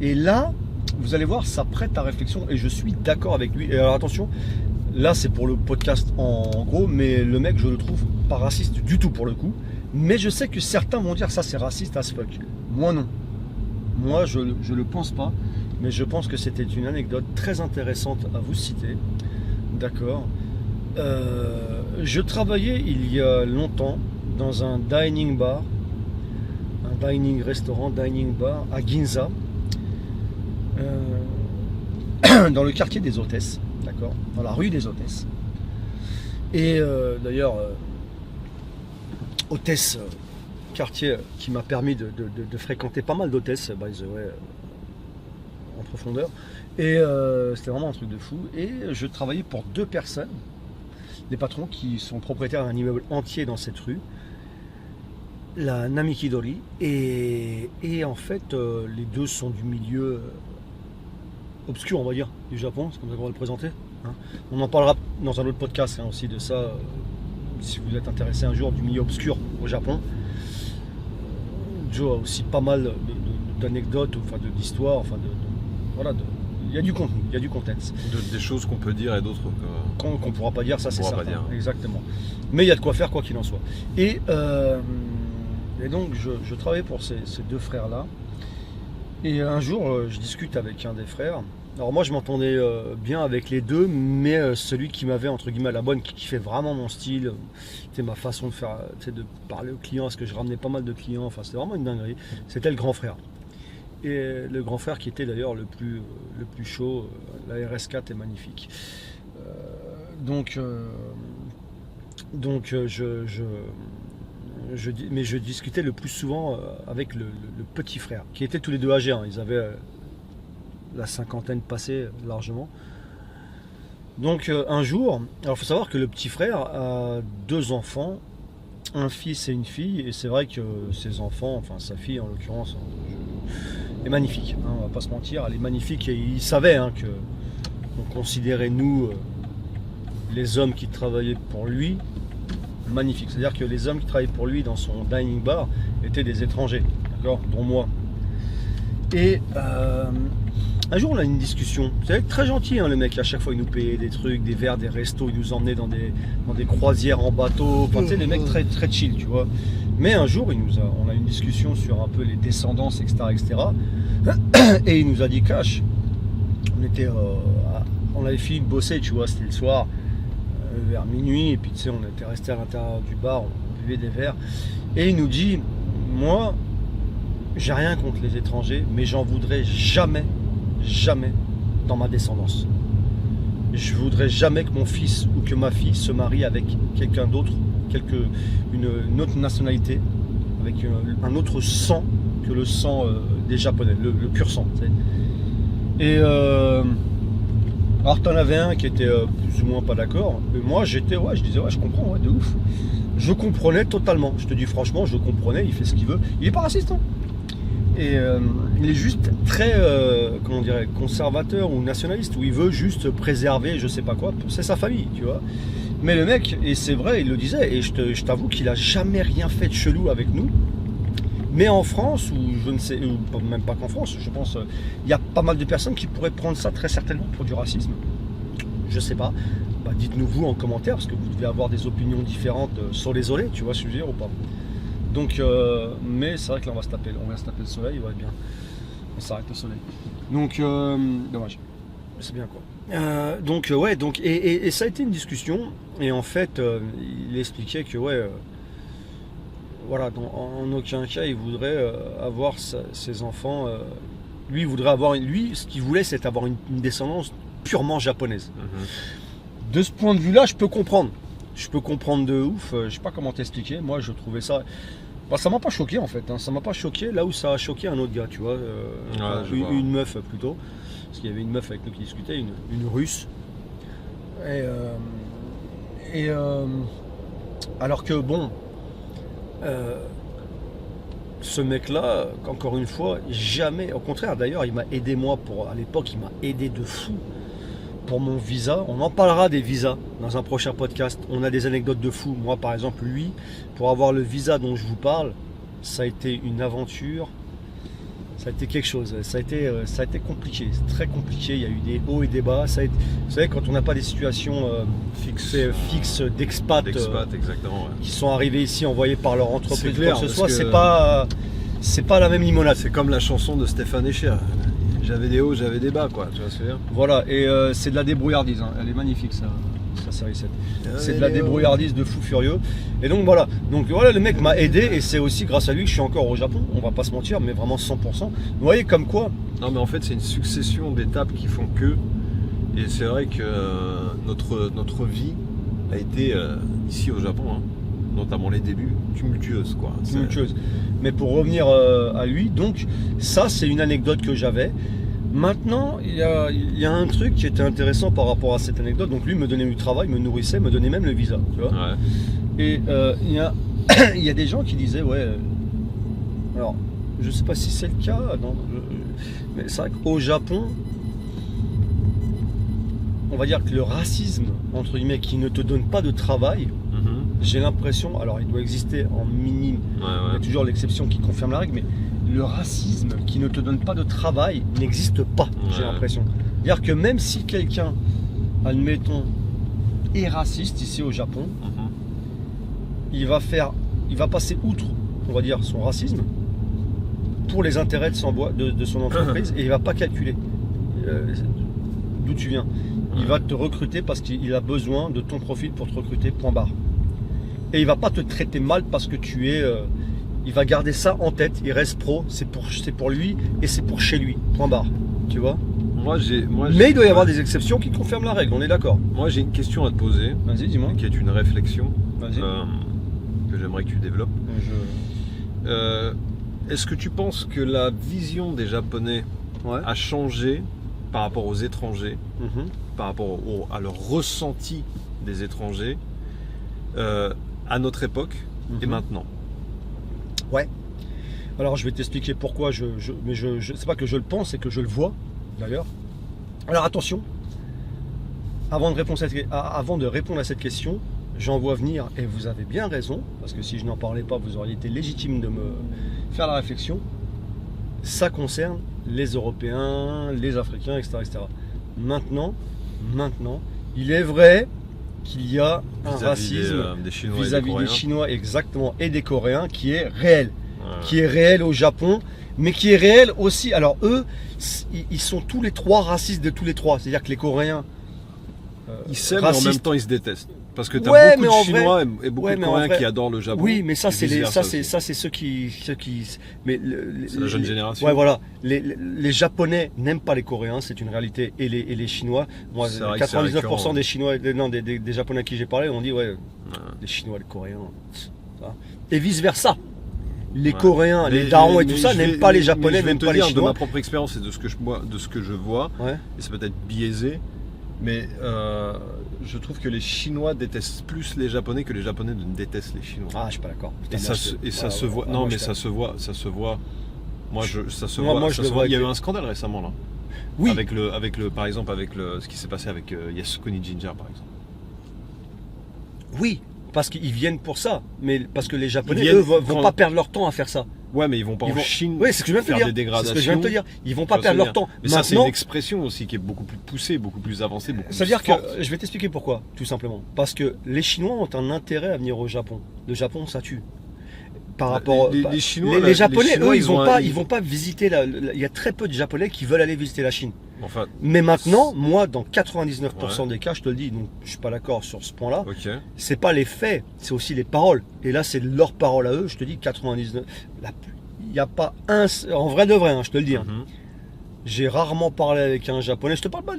Et là, vous allez voir, ça prête à réflexion et je suis d'accord avec lui. Et alors attention, là c'est pour le podcast en gros, mais le mec, je le trouve pas raciste du tout pour le coup. Mais je sais que certains vont dire ça c'est raciste as fuck. Moi non. Moi je le pense pas. Mais je pense que c'était une anecdote très intéressante à vous citer. D'accord. Je travaillais il y a longtemps dans un dining bar, un dining restaurant, dining bar à Ginza, dans le quartier des Hôtesses, d'accord, dans la rue des Hôtesses. Et d'ailleurs, Hôtesse, quartier qui m'a permis de fréquenter pas mal d'hôtesses, by the way, en profondeur. Et c'était vraiment un truc de fou. Et je travaillais pour 2 personnes, des patrons qui sont propriétaires d'un immeuble entier dans cette rue, la Namikidori. Et en fait, les 2 sont du milieu obscur, on va dire, du Japon, c'est comme ça qu'on va le présenter. Hein. On en parlera dans un autre podcast aussi de ça, si vous êtes intéressé un jour du milieu obscur au Japon. Joe a aussi pas mal d'anecdotes, enfin d'histoires, voilà, il y a du contenu, il y a du contexte. Des choses qu'on peut dire et d'autres qu'on ne pourra pas dire, ça c'est certain. Exactement. Mais il y a de quoi faire, quoi qu'il en soit. Et donc je travaillais pour ces 2 frères-là. Et un jour, je discute avec un des frères. Alors moi, je m'entendais bien avec les 2, mais celui qui m'avait, entre guillemets, à la bonne, qui fait vraiment mon style, c'était ma façon de faire, de parler aux clients, parce que je ramenais pas mal de clients, enfin c'était vraiment une dinguerie. C'était le grand frère. Et le grand frère qui était d'ailleurs le plus chaud, la RS4 est magnifique. Donc je discutais le plus souvent avec le petit frère, qui étaient tous les 2 âgés, hein. Ils avaient la cinquantaine passée largement. Donc un jour, alors il faut savoir que le petit frère a 2 enfants, un fils et une fille, et c'est vrai que ses enfants, enfin sa fille en l'occurrence, est magnifique, hein, on va pas se mentir, elle est magnifique, et il savait que on considérait nous, les hommes qui travaillaient pour lui, magnifiques. C'est-à-dire que les hommes qui travaillaient pour lui dans son dining bar étaient des étrangers, d'accord, dont moi. Et un jour on a une discussion, c'est très gentil le mec, à chaque fois il nous payait des trucs, des verres, des restos, il nous emmenait dans des croisières en bateau, enfin tu sais, les mecs très, très chill, tu vois. Mais un jour on a une discussion sur un peu les descendances, etc. Et il nous a dit cash, on avait fini de bosser, tu vois, c'était le soir, vers minuit, et puis tu sais, on était resté à l'intérieur du bar, on buvait des verres, et il nous dit, moi j'ai rien contre les étrangers, mais j'en voudrais jamais dans ma descendance. Je voudrais jamais que mon fils ou que ma fille se marie avec quelqu'un d'autre, une autre nationalité, avec un autre sang que le sang des Japonais, le pur sang. Tu sais. Et alors t'en avais un qui était plus ou moins pas d'accord, mais moi je disais je comprends, de ouf. Je comprenais totalement, je te dis franchement, je comprenais, il fait ce qu'il veut, il est pas raciste, hein. Et il est juste très conservateur ou nationaliste, où il veut juste préserver je sais pas quoi, c'est sa famille, tu vois. Mais le mec, et c'est vrai, il le disait, et je t'avoue qu'il a jamais rien fait de chelou avec nous. Mais en France, ou je ne sais, ou même pas qu'en France, je pense, il y a pas mal de personnes qui pourraient prendre ça très certainement pour du racisme. Je sais pas. Bah, dites-nous vous en commentaire, parce que vous devez avoir des opinions différentes sur les olés, tu vois ce que je veux dire ou pas. Donc, mais c'est vrai que là on va se taper le soleil, ouais bien. On s'arrête au soleil. Donc, dommage. C'est bien quoi. Donc et ça a été une discussion, et en fait, il expliquait que voilà, en aucun cas il voudrait avoir ses enfants. Lui, ce qu'il voulait, c'est avoir une descendance purement japonaise. De ce point de vue-là, je peux comprendre. Je peux comprendre de ouf. Je sais pas comment t'expliquer. Moi, je trouvais ça. Bah, ça m'a pas choqué en fait, hein. Ça m'a pas choqué là où ça a choqué un autre gars, tu vois. Une meuf plutôt. Parce qu'il y avait une meuf avec nous qui discutait, une russe. Et alors que bon, ce mec-là, encore une fois, jamais, au contraire d'ailleurs, il m'a aidé moi à l'époque, il m'a aidé de fou pour mon visa. On en parlera des visas dans un prochain podcast. On a des anecdotes de fou. Moi par exemple, lui, pour avoir le visa dont je vous parle, ça a été une aventure. Ça a été quelque chose, ça a été compliqué, c'est très compliqué, il y a eu des hauts et des bas. Vous savez, quand on n'a pas des situations fixes d'expat exactement, qui sont arrivés ici envoyés par leur entreprise, clair, quoi que ce soit, c'est pas la même limonade. C'est comme la chanson de Stéphane Echer. J'avais des hauts, j'avais des bas, quoi, tu vois ce que je veux dire. Voilà, et c'est de la débrouillardise, hein. Elle est magnifique ça. Série 7. C'est de la débrouillardise de fou furieux. Et donc voilà, le mec m'a aidé et c'est aussi grâce à lui que je suis encore au Japon, on va pas se mentir, mais vraiment 100%. Vous voyez comme quoi. Non mais en fait c'est une succession d'étapes qui font que, et c'est vrai que notre vie a été ici au Japon, hein, notamment les débuts, tumultueuse quoi. Tumultueuse. Mais pour revenir à lui, donc ça c'est une anecdote que j'avais. Maintenant, il y a un truc qui était intéressant par rapport à cette anecdote. Donc lui me donnait du travail, me nourrissait, me donnait même le visa, tu vois. Ouais. Et il y a des gens qui disaient, ouais, alors je sais pas si c'est le cas, non, mais c'est vrai qu'au Japon, on va dire que le racisme, entre guillemets, qui ne te donne pas de travail, j'ai l'impression, alors il doit exister en minime, il y a toujours l'exception qui confirme la règle, mais le racisme qui ne te donne pas de travail n'existe pas, j'ai l'impression. C'est-à-dire que même si quelqu'un, admettons, est raciste ici au Japon, il va passer outre, on va dire, son racisme pour les intérêts de son entreprise et il va pas calculer d'où tu viens. Il va te recruter parce qu'il a besoin de ton profil pour te recruter, point barre. Et il va pas te traiter mal parce que tu es... il va garder ça en tête, il reste pro, c'est pour lui et c'est pour chez lui, point barre, tu vois. Mais il doit y avoir des exceptions qui confirment la règle, on est d'accord. Moi j'ai une question à te poser, vas-y, dis-moi. Qui est une réflexion que j'aimerais que tu développes. Est-ce que tu penses que la vision des Japonais a changé par rapport aux étrangers, par rapport à leur ressenti des étrangers à notre époque et maintenant? Ouais. Alors je vais t'expliquer pourquoi mais c'est pas que je le pense, c'est que je le vois d'ailleurs. Alors attention, avant de répondre à cette question, j'en vois venir, et vous avez bien raison, parce que si je n'en parlais pas, vous auriez été légitime de me faire la réflexion. Ça concerne les Européens, les Africains, etc. etc. Maintenant, il est vrai qu'il y a un racisme vis-à-vis des Chinois, exactement, et des Coréens qui est réel. Qui est réel au Japon, mais qui est réel aussi. Alors eux, ils sont tous les trois racistes de tous les trois. C'est-à-dire que les Coréens, ils s'aiment, mais en même temps ils se détestent. Parce que tu as beaucoup de Chinois et beaucoup de Coréens qui adorent le Japon. Oui, mais ça c'est ceux qui mais c'est la jeune génération. Ouais, voilà. Les Japonais n'aiment pas les Coréens, c'est une réalité, et les Chinois. Moi, 99% des Chinois, des Japonais à qui j'ai parlé, on dit les Chinois, les Coréens. Ça. Et vice versa. Les Coréens, les darons et tout ça n'aiment pas les Japonais, n'aiment pas les Chinois. De ma propre expérience et de ce que je vois, et c'est peut-être biaisé, mais je trouve que les Chinois détestent plus les Japonais que les Japonais ne détestent les Chinois. Ah, je suis pas d'accord. Ça se voit. Non, mais ça se voit. Moi, ça se voit. Il y a eu un scandale récemment là. Oui. Par exemple, avec ce qui s'est passé avec Yasukuni Ginger, par exemple. Oui. Parce qu'ils viennent pour ça, mais parce que les Japonais, eux, vont pas perdre leur temps à faire ça. Ouais, mais ils vont pas en Chine faire des dégradations. C'est ce que je viens de te dire. Ils vont pas perdre leur temps. Mais ça, c'est une expression aussi qui est beaucoup plus poussée, beaucoup plus avancée, beaucoup plus forte. C'est-à-dire que, je vais t'expliquer pourquoi, tout simplement. Parce que les Chinois ont un intérêt à venir au Japon. Le Japon, ça tue. Par rapport les Chinois, les Japonais, eux, ils vont pas visiter il y a très peu de Japonais qui veulent aller visiter la Chine. Enfin, mais maintenant, moi, dans 99% des cas, je te le dis, donc je suis pas d'accord sur ce point-là. C'est pas les faits, c'est aussi les paroles. Et là, c'est leur parole à eux. Je te dis 99. Il n'y a pas un, en vrai de vrai, je te le dis. J'ai rarement parlé avec un Japonais. Je te parle pas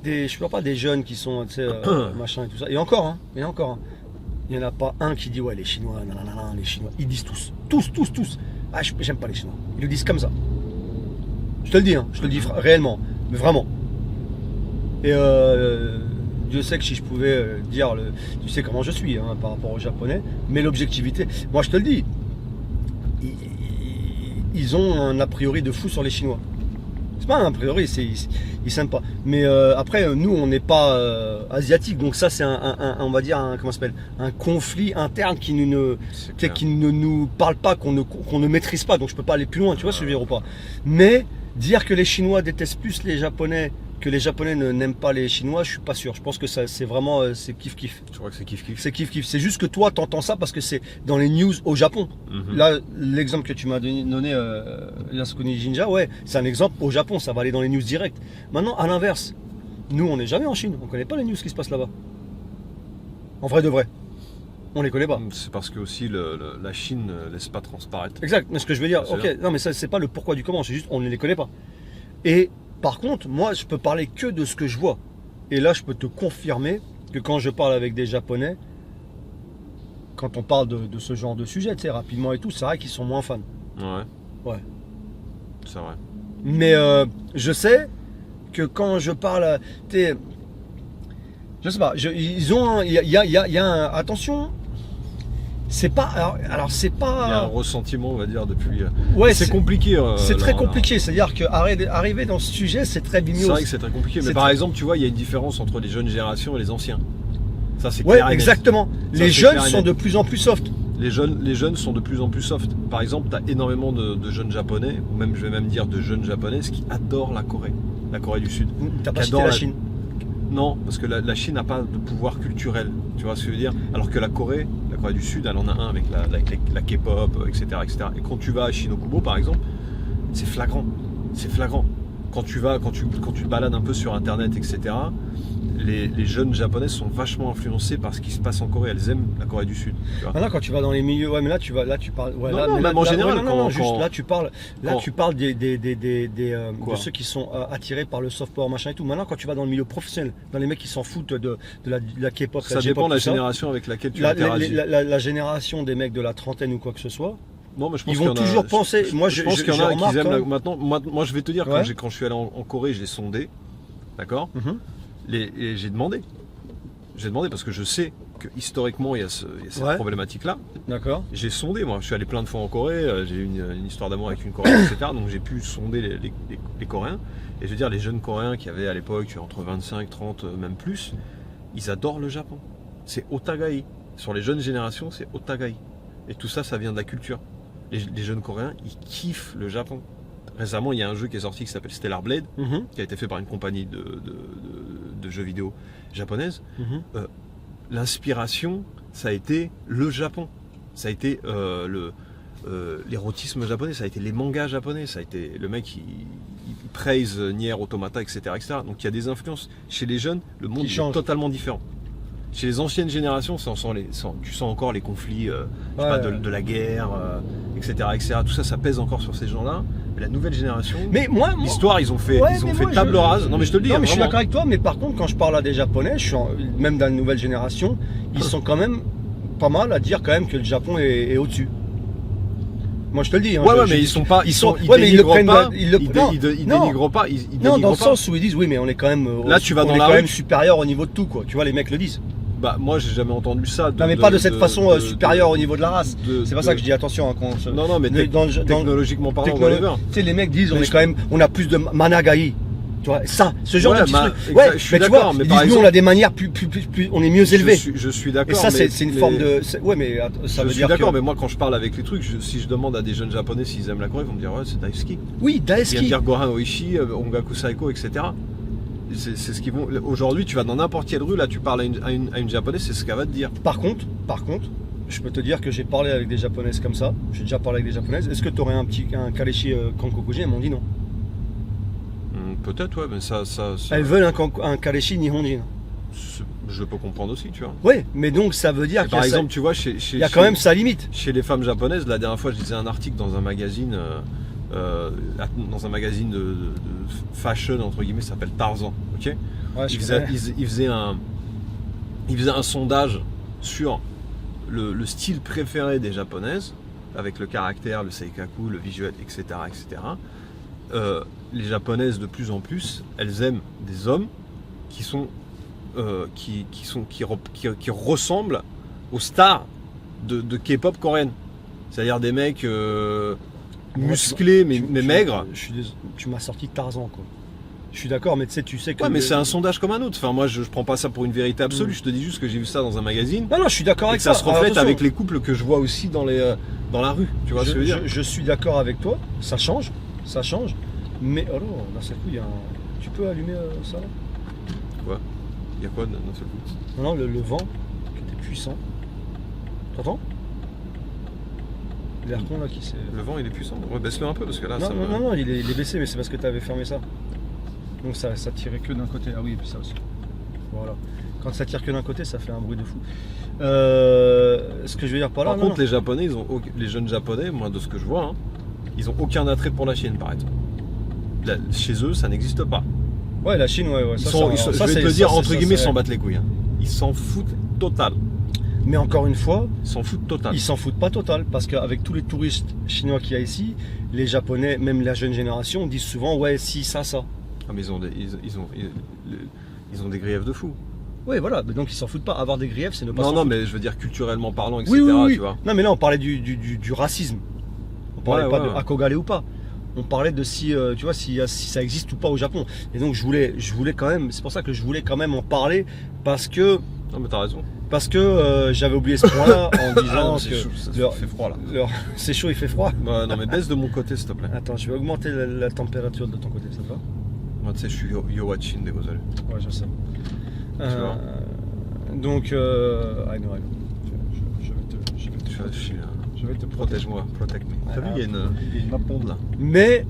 je parle pas des jeunes qui sont, machin et tout ça. Et encore. il n'y en a pas un qui dit ouais les Chinois, nanana, les Chinois. Ils disent tous. Ah j'aime pas les Chinois. Ils le disent comme ça. Je te le dis, hein, je te le dis réellement, mais vraiment. Et Dieu sait que si je pouvais dire, tu sais comment je suis hein, par rapport aux Japonais, mais l'objectivité, moi je te le dis, ils ont un a priori de fou sur les Chinois. C'est pas un a priori, ils s'aiment pas. Mais après, nous, on n'est pas asiatiques, donc ça, c'est on va dire, comment ça s'appelle, un conflit interne qui ne nous parle pas, qu'on ne maîtrise pas. Donc je peux pas aller plus loin, tu vois ce que je veux dire ou pas. Mais dire que les Chinois détestent plus les Japonais, que les Japonais n'aiment pas les Chinois, je suis pas sûr. Je pense que ça, c'est vraiment, c'est kiff-kiff. Tu crois que c'est kiff-kiff? C'est kiff-kiff. C'est juste que toi, t'entends ça parce que c'est dans les news au Japon. Là, l'exemple que tu m'as donné, Yasukuni Jinja, ouais, c'est un exemple au Japon. Ça va aller dans les news direct. Maintenant, à l'inverse, nous, on n'est jamais en Chine. On connaît pas les news qui se passent là-bas. En vrai de vrai. On les connaît pas. C'est parce que aussi la Chine ne laisse pas transparaître. Exact. Mais ce que je veux dire, ok, non, mais ça, c'est pas le pourquoi du comment. C'est juste, on ne les connaît pas. Et par contre, moi, je peux parler que de ce que je vois. Et là, je peux te confirmer que quand je parle avec des Japonais, quand on parle de ce genre de sujet, tu sais, rapidement et tout, c'est vrai qu'ils sont moins fans. Ouais. C'est vrai. Mais je sais que quand je parle, tu sais, je sais pas, ils ont, il y a un, attention. C'est pas, alors c'est pas. Il y a un ressentiment, on va dire, depuis. Ouais, c'est compliqué. C'est très compliqué. C'est-à-dire qu'arriver dans ce sujet, c'est très bimio. C'est vrai que c'est très compliqué. Mais par exemple, tu vois, il y a une différence entre les jeunes générations et les anciens. Ça, c'est clair. Ouais, exactement. Les jeunes sont de plus en plus soft. Les jeunes sont de plus en plus soft. Par exemple, tu as énormément de jeunes japonais, ou même, je vais même dire, de jeunes japonaises qui adorent la Corée du Sud. T'as pas cité la Chine? Non, parce que la Chine n'a pas de pouvoir culturel, tu vois ce que je veux dire. Alors que la Corée du Sud, elle en a un avec la K-pop, etc., etc. Et quand tu vas à Shinokubo, par exemple, c'est flagrant. C'est flagrant. Quand tu te balades un peu sur Internet, etc., les jeunes japonaises sont vachement influencés par ce qui se passe en Corée. Elles aiment la Corée du Sud. Tu vois. Maintenant, quand tu vas dans les milieux, ouais, mais là tu parles. Ouais, non, non, même en général. Là tu parles de ceux qui sont attirés par le soft power machin et tout. Maintenant, quand tu vas dans le milieu professionnel, dans les mecs qui s'en foutent de la K-pop, ça dépend de la génération avec laquelle tu interagis. La génération des mecs de la trentaine ou quoi que ce soit. Non, mais je pense ils vont toujours penser. Je pense qu'il y en a qui aiment maintenant. Moi, je vais te dire, quand je suis allé en Corée, je l'ai sondé, d'accord. Et j'ai demandé. J'ai demandé parce que je sais que historiquement il y a cette problématique-là. D'accord. J'ai sondé, moi. Je suis allé plein de fois en Corée. J'ai eu une histoire d'amour avec une Coréenne, etc. Donc j'ai pu sonder les Coréens. Et je veux dire, les jeunes Coréens qui avaient à l'époque entre 25, 30, même plus, ils adorent le Japon. C'est otagai. Sur les jeunes générations, c'est otagai. Et tout ça, ça vient de la culture. Les jeunes Coréens, ils kiffent le Japon. Récemment, il y a un jeu qui est sorti qui s'appelle Stellar Blade, qui a été fait par une compagnie de jeux vidéo japonaise. L'inspiration, ça a été le Japon. Ça a été l'érotisme japonais, ça a été les mangas japonais, ça a été le mec il praise Nier Automata, etc., etc. Donc il y a des influences. Chez les jeunes, le monde est totalement différent. Chez les anciennes générations, tu sens encore les conflits de la guerre, etc., etc. Tout ça, ça pèse encore sur ces gens-là. Mais la nouvelle génération, l'histoire, ils ont fait table rase. Non, mais je te le dis. Non, mais je suis d'accord avec toi. Mais par contre, quand je parle à des Japonais, même dans la nouvelle génération, ils sont quand même pas mal à dire quand même que le Japon est au-dessus. Moi, je te le dis. Hein, mais ils sont pas. Ils dénigrent pas. Ils dénigrent pas. Non, dans le sens où ils disent oui, mais on est quand même. Là, tu vas dans la rue. On est quand même supérieur au niveau de tout, quoi. Tu vois, les mecs le disent. Bah, moi, j'ai jamais entendu ça. Non, mais pas de cette façon supérieure au niveau de la race. C'est pas ça que je dis. Attention. Non, mais technologiquement parlant, tu sais, les mecs disent on a plus de managai. Tu vois, ça, ce genre de petit truc. Je suis d'accord, mais par exemple, nous, on a des manières plus, on est mieux élevés. Je suis d'accord. Et ça, c'est une forme de. Ouais, mais ça veut dire. Je suis d'accord, mais moi, quand je parle avec les trucs, si je demande à des jeunes japonais s'ils aiment la Corée, ils vont me dire ouais, c'est Daisuki. Oui, Daisuki. Ils vont dire Gohan Oishi, Ongaku Saiko, etc. C'est ce qu'ils vont. Aujourd'hui, tu vas dans n'importe quelle rue, là, tu parles à une japonaise, c'est ce qu'elle va te dire. Par contre, je peux te dire que j'ai parlé avec des japonaises comme ça. J'ai déjà parlé avec des japonaises. Est-ce que tu aurais un kaleshi Kankokuji? Elles m'ont dit non. Peut-être, ouais, mais ça. Elles veulent un kaleshi Nihonjin. Je peux comprendre aussi, tu vois. Oui, mais donc ça veut dire par exemple, tu vois, il y a quand même sa limite. Chez les femmes japonaises, la dernière fois, je lisais un article dans un magazine. De fashion entre guillemets, ça s'appelle Tarzan, ok. Ouais, il faisait un sondage sur le style préféré des japonaises, avec le caractère, le seikaku, le visuel, etc. etc. Les japonaises de plus en plus, elles aiment des hommes qui ressemblent aux stars de K-pop coréenne. C'est-à-dire des mecs musclés mais maigres. Tu m'as sorti Tarzan, quoi. Je suis d'accord, mais tu sais que... Ouais, mais c'est un sondage comme un autre. Enfin, moi, je prends pas ça pour une vérité absolue. Je te dis juste que j'ai vu ça dans un magazine. Non, je suis d'accord avec ça. Ça se reflète attention. avec les couples que je vois aussi dans la rue. Tu vois ce que je veux dire? Je suis d'accord avec toi. Ça change. Mais oh là, d'un seul coup, il y a un... Tu peux allumer ça là? Quoi? Il y a quoi d'un seul coup? Non, le vent qui était puissant. T'entends? L'air con là qui s'est... Le vent il est puissant. Ouais, baisse-le un peu parce que là non, il est baissé, mais c'est parce que tu avais fermé ça. Donc ça tirait que d'un côté. Ah oui, et puis ça aussi. Voilà. Quand ça tire que d'un côté, ça fait un bruit de fou. Ce que je veux dire par là... Par contre, les Japonais, les jeunes Japonais, moi de ce que je vois, hein, ils ont aucun attrait pour la Chine, par exemple. Chez eux, ça n'existe pas. Ouais, la Chine, ouais. Je vais te le dire, entre guillemets, ils s'en battent les couilles. Hein. Ils s'en foutent total. Mais encore une fois, ils s'en foutent total. Ils s'en foutent pas total, parce qu'avec tous les touristes chinois qu'il y a ici, les Japonais, même la jeune génération, disent souvent ouais, si, ça. Ah, mais ils ont des griefs de fou. Oui, voilà, mais donc ils s'en foutent pas. Avoir des griefs, c'est ne pas s'en foutre. Non, mais je veux dire culturellement parlant, etc. Oui. Tu vois. Non, mais là, on parlait du racisme. On parlait pas de Akogale ou pas. On parlait de si ça existe ou pas au Japon. Et donc je voulais quand même, c'est pour ça que je voulais quand même en parler, parce que... Non, mais t'as raison. Parce que j'avais oublié ce point-là en disant que chaud, il fait froid là. C'est chaud, il fait froid. Bah, non mais baisse de mon côté s'il te plaît. Attends, je vais augmenter la température de ton côté, ça te va? Moi tu sais, je suis Yowachin des Gozal. Ouais, je sais. Donc, I know. Je vais te protège-moi, protect me. T'as vu, il y a une maponde là. Mais,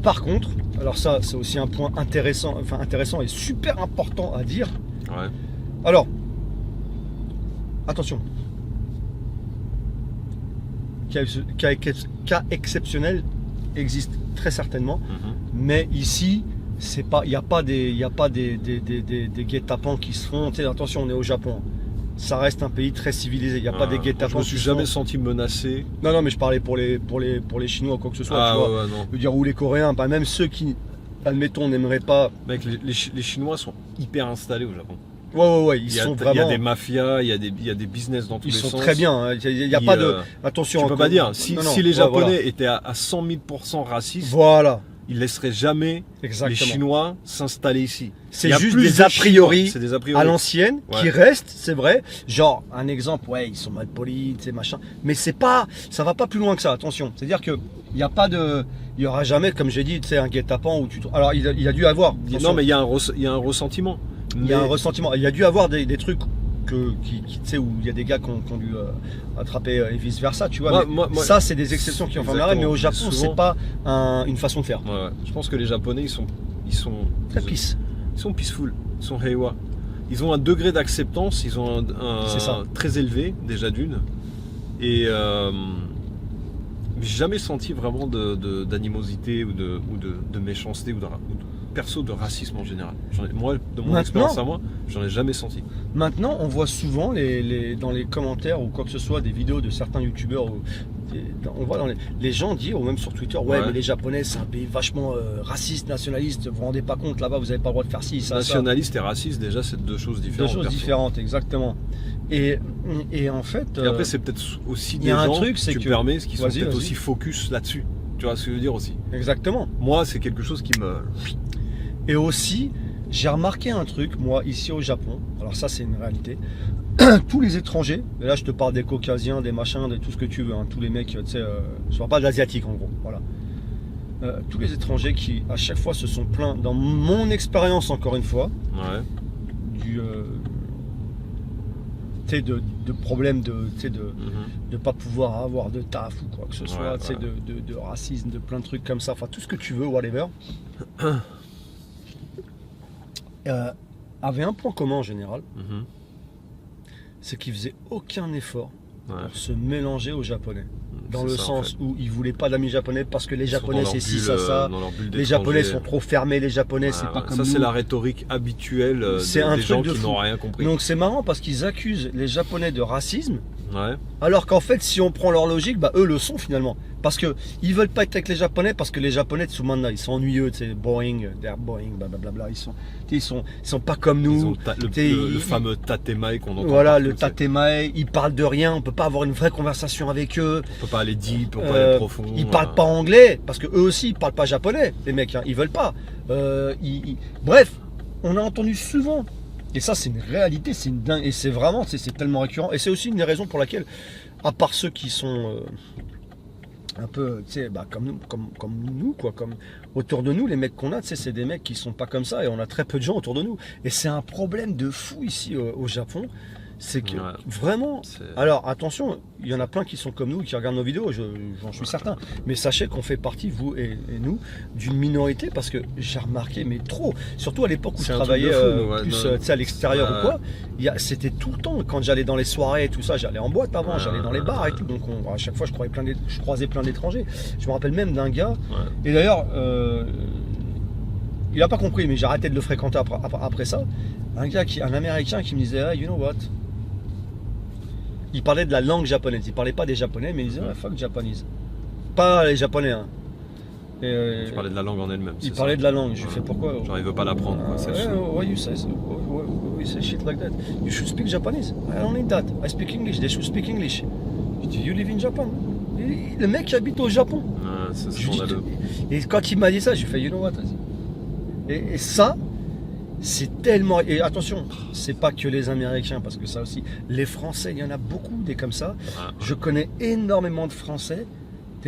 par contre, alors ça c'est aussi un point intéressant et super important à dire. Ouais. Alors, attention, cas exceptionnel existe très certainement, mais ici, il n'y a pas des guet-apens qui se font. Attention, on est au Japon. Ça reste un pays très civilisé. Il n'y a pas des guet-apens. Je me suis jamais senti menacé. Non, mais je parlais pour les Chinois ou quoi que ce soit. Tu vois. Non. Je veux dire, ou les Coréens, pas même ceux qui, admettons, n'aimeraient pas. Mec, les Chinois sont hyper installés au Japon. Ouais, ils sont vraiment. Il y a des mafias, il y a des business dans tous les sens. Ils sont très bien. Il n'y a pas de. Attention. Tu peux pas dire. Si les Japonais étaient à 100 000% racistes. Voilà. Ils laisseraient jamais les Chinois s'installer ici. C'est juste des a priori à l'ancienne qui restent, c'est vrai. Genre, un exemple, ils sont mal polis, machin. Mais ça va pas plus loin que ça, attention. C'est-à-dire que il y aura jamais, comme j'ai dit, un guet-apens où tu. Alors, il a dû avoir. Non, mais il y a un ressentiment. Il y a un ressentiment. Il y a dû avoir des trucs où il y a des gars qui ont dû attraper et vice versa, tu vois. Ça, c'est des exceptions qui ont fait l'arrêt, mais au Japon, c'est pas une façon de faire. Ouais. Je pense que les Japonais, ils sont très peace. Ils sont peaceful, ils sont heiwa. Ils ont un degré d'acceptance, ils ont un très élevé déjà d'une. Et j'ai jamais senti vraiment d'animosité ou de méchanceté ou de racisme en général. Moi, de mon expérience à moi, j'en ai jamais senti. Maintenant, on voit souvent dans les commentaires ou quoi que ce soit des vidéos de certains youtubeurs, on voit les gens dire, ou même sur Twitter, mais les Japonais c'est un pays vachement raciste, nationaliste, vous vous rendez pas compte, là-bas vous avez pas le droit de faire ci, ça. Nationaliste et raciste, déjà c'est deux choses différentes. Deux choses différentes, exactement. Et en fait. Et après, c'est peut-être aussi des gens, si tu me permets, qui sont peut-être aussi focus là-dessus. Tu vois ce que je veux dire aussi. Exactement. Moi, c'est quelque chose qui me. Et aussi, j'ai remarqué un truc, moi, ici au Japon, alors ça c'est une réalité, tous les étrangers, et là je te parle des caucasiens, des machins, de tout ce que tu veux, tous les mecs, tu sais, je parle pas de l'asiatique en gros, voilà. Tous les étrangers qui à chaque fois se sont plaints, dans mon expérience encore une fois, de problèmes de pas pouvoir avoir de taf ou quoi que ce soit, de racisme, de plein de trucs comme ça, enfin tout ce que tu veux, whatever. Avait un point commun en général, c'est qu'ils faisaient aucun effort pour se mélanger aux Japonais. Dans C'est le ça, sens en fait. où ils voulaient pas d'amis japonais parce que les Ils sont Japonais dans c'est leur ci, bulle, ça. dans leur bulle Les Japonais d'étranger. sont trop fermés, les Japonais c'est Ouais, pas ouais. comme Ça, nous. c'est la rhétorique habituelle C'est un des truc gens de qui fou. n'ont rien compris. Donc c'est marrant parce qu'ils accusent les Japonais de racisme, Ouais. alors qu'en fait si on prend leur logique, bah eux le sont finalement. Parce que ils veulent pas être avec les Japonais parce que les Japonais de Tsumanda, ils sont ennuyeux, tu sais, boring, they're boring, blablabla. Ils sont pas comme Ils nous. ont le fameux tatemae qu'on entend. Voilà, partout, le tu sais. tatemae, ils parlent de rien, on peut pas avoir une vraie conversation avec eux. On peut pas aller deep, on peut pas aller profond. Ils parlent pas anglais, parce que eux aussi ils parlent pas japonais, les mecs, hein, ils veulent pas. Bref, on a entendu souvent, et ça c'est une réalité, c'est une dingue, et c'est vraiment, c'est tellement récurrent, et c'est aussi une des raisons pour laquelle, à part ceux qui sont un peu, tu sais, bah, comme nous, quoi, comme autour de nous, les mecs qu'on a, tu sais, c'est des mecs qui sont pas comme ça, et on a très peu de gens autour de nous. Et c'est un problème de fou ici au Japon, c'est que vraiment. Alors attention, il y en a plein qui sont comme nous, qui regardent nos vidéos, j'en suis certain. Mais sachez qu'on fait partie, vous et nous, d'une minorité, parce que j'ai remarqué, mais trop, surtout à l'époque où je travaillais plus à l'extérieur ou quoi, c'était tout le temps, quand j'allais dans les soirées et tout ça, j'allais en boîte avant, j'allais dans les bars et tout, donc à chaque fois je croisais plein d'étrangers. Je me rappelle même d'un gars, et d'ailleurs, il n'a pas compris, mais j'ai arrêté de le fréquenter après ça, un Américain qui me disait, ah, you know what? Il parlait de la langue japonaise, il parlait pas des japonais, mais il disait, ah, fuck Japanese. Pas les japonais, hein. Tu parlais de la langue en elle-même. Il parlait de la langue, je lui fais pourquoi? Genre, il veut pas l'apprendre, quoi. Why you say shit like that? You should speak Japanese. I don't need that. I speak English. They should speak English. Je dis, you live in Japan. Le mec habite au Japon. C'est scandaleux. Et quand il m'a dit ça, je lui fais, you know what? Et ça, c'est tellement. Et attention, c'est pas que les Américains, parce que ça aussi, les Français, il y en a beaucoup des comme ça. Je connais énormément de Français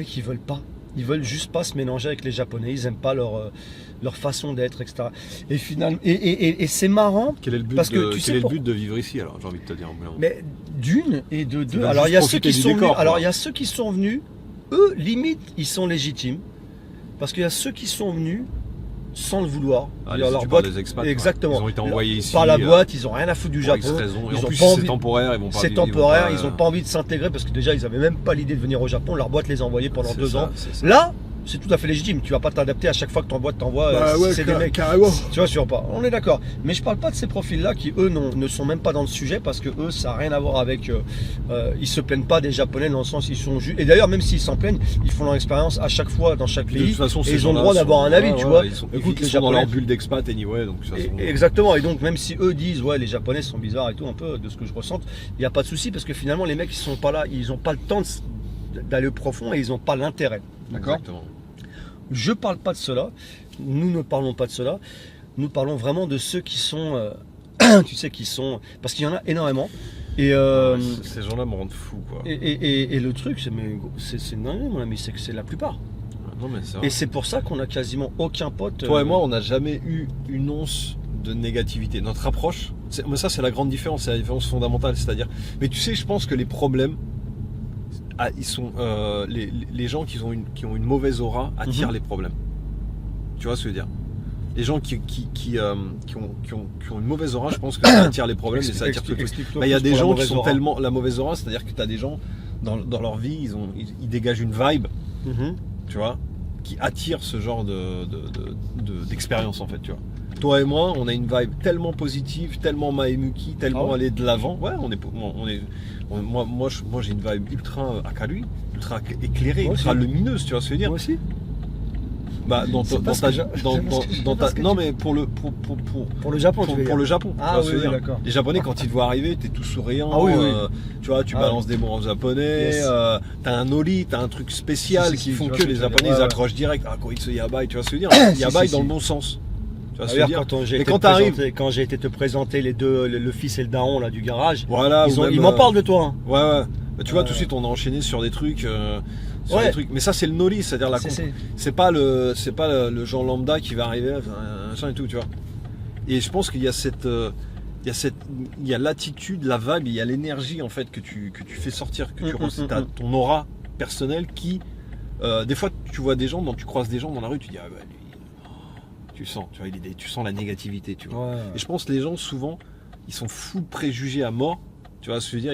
qui veulent pas. Ils veulent juste pas se mélanger avec les Japonais. Ils aiment pas leur façon d'être, etc. Et finalement, et c'est marrant. Quel est le but, parce que, tu sais, le but de vivre ici, alors, j'ai envie de te dire. Mais d'une et de deux. Alors il y a ceux qui sont venus. Alors il y a ceux qui sont venus. Eux, limite, ils sont légitimes. Parce qu'il y a ceux qui sont venus sans le vouloir. Leur boîte, des expats, exactement. Ils ont été envoyés ici par la boîte, ils ont rien à foutre du Japon. Et en plus, c'est temporaire, ils vont pas. C'est temporaire, ils ont pas envie de s'intégrer parce que déjà ils avaient même pas l'idée de venir au Japon. Leur boîte les a envoyés pendant 2 ans. Là, c'est tout à fait légitime. Tu vas pas t'adapter à chaque fois que ton boîte t'envoie. C'est des mecs. Carrément. Tu vois, sûr pas. On est d'accord. Mais je parle pas de ces profils-là qui eux ne sont même pas dans le sujet parce que eux ça a rien à voir avec. Ils se plaignent pas des Japonais dans le sens ils sont juste. Et d'ailleurs même s'ils s'en plaignent, ils font leur expérience à chaque fois dans chaque pays. De toute façon, et ils ont le droit d'avoir un avis, tu vois. Écoute, ils sont dans leur bulle d'expat anyway, donc ça. Exactement. Et donc même si eux disent ouais les Japonais sont bizarres et tout un peu de ce que je ressens, il n'y a pas de souci parce que finalement les mecs ils sont pas là, ils ont pas le temps d'aller profond et ils ont pas l'intérêt. D'accord. Exactement. Je parle pas de cela, nous ne parlons pas de cela, nous parlons vraiment de ceux qui sont, tu sais, qui sont, parce qu'il y en a énormément. Et ces gens-là me rendent fou, quoi. Et le truc, c'est dingue, mon ami, c'est que c'est la plupart. Non, mais c'est vrai. Et c'est pour ça qu'on a quasiment aucun pote. Toi et moi, on n'a jamais eu une once de négativité. Notre approche, mais ça c'est la grande différence, c'est la différence fondamentale, c'est-à-dire. Mais tu sais, je pense que les problèmes. Ils sont les gens qui ont une mauvaise aura attirent les problèmes. Tu vois ce que je veux dire? Les gens qui ont une mauvaise aura, je pense que ça attire les problèmes et ça attire tout. Il y a des gens qui sont tellement la mauvaise aura, c'est-à-dire que tu as des gens dans leur vie, ils dégagent une vibe, tu vois, qui attire ce genre d'expérience en fait, tu vois. Toi et moi, on a une vibe tellement positive, tellement maemuki, tellement aller de l'avant. Ouais, moi j'ai une vibe ultra akarui, ultra éclairée, ultra lumineuse, tu vois ce que je veux dire? Moi aussi. Bah non mais pour le Japon, pour le Japon. Ah oui, d'accord. Les Japonais quand ils te voient arriver, t'es tout souriant. Tu vois, tu balances des mots en japonais. T'as un noli, t'as un truc spécial qui font que les Japonais ils accrochent direct. Ah koitsu yabai, tu vois ce que je veux dire? Yabai dans le bon sens. Quand j'ai été te présenter les deux, le fils et le daron là du garage, voilà, ils m'en parlent de toi. Hein. Ouais. Bah, tu vois, tout de suite on a enchaîné sur des trucs. Des trucs. Mais ça c'est le noli, c'est-à-dire c'est pas le genre lambda qui va arriver, machin et tout, tu vois. Et je pense qu'il y a il y a l'attitude, la vibe, il y a l'énergie en fait que tu fais sortir, que tu t'as ton aura personnelle qui, des fois tu vois des gens, tu croises des gens dans la rue, tu dis tu sens, tu vois, tu sens la négativité, tu vois. Et je pense que les gens souvent, ils sont fous de préjugés à mort, tu vois ce que je veux dire,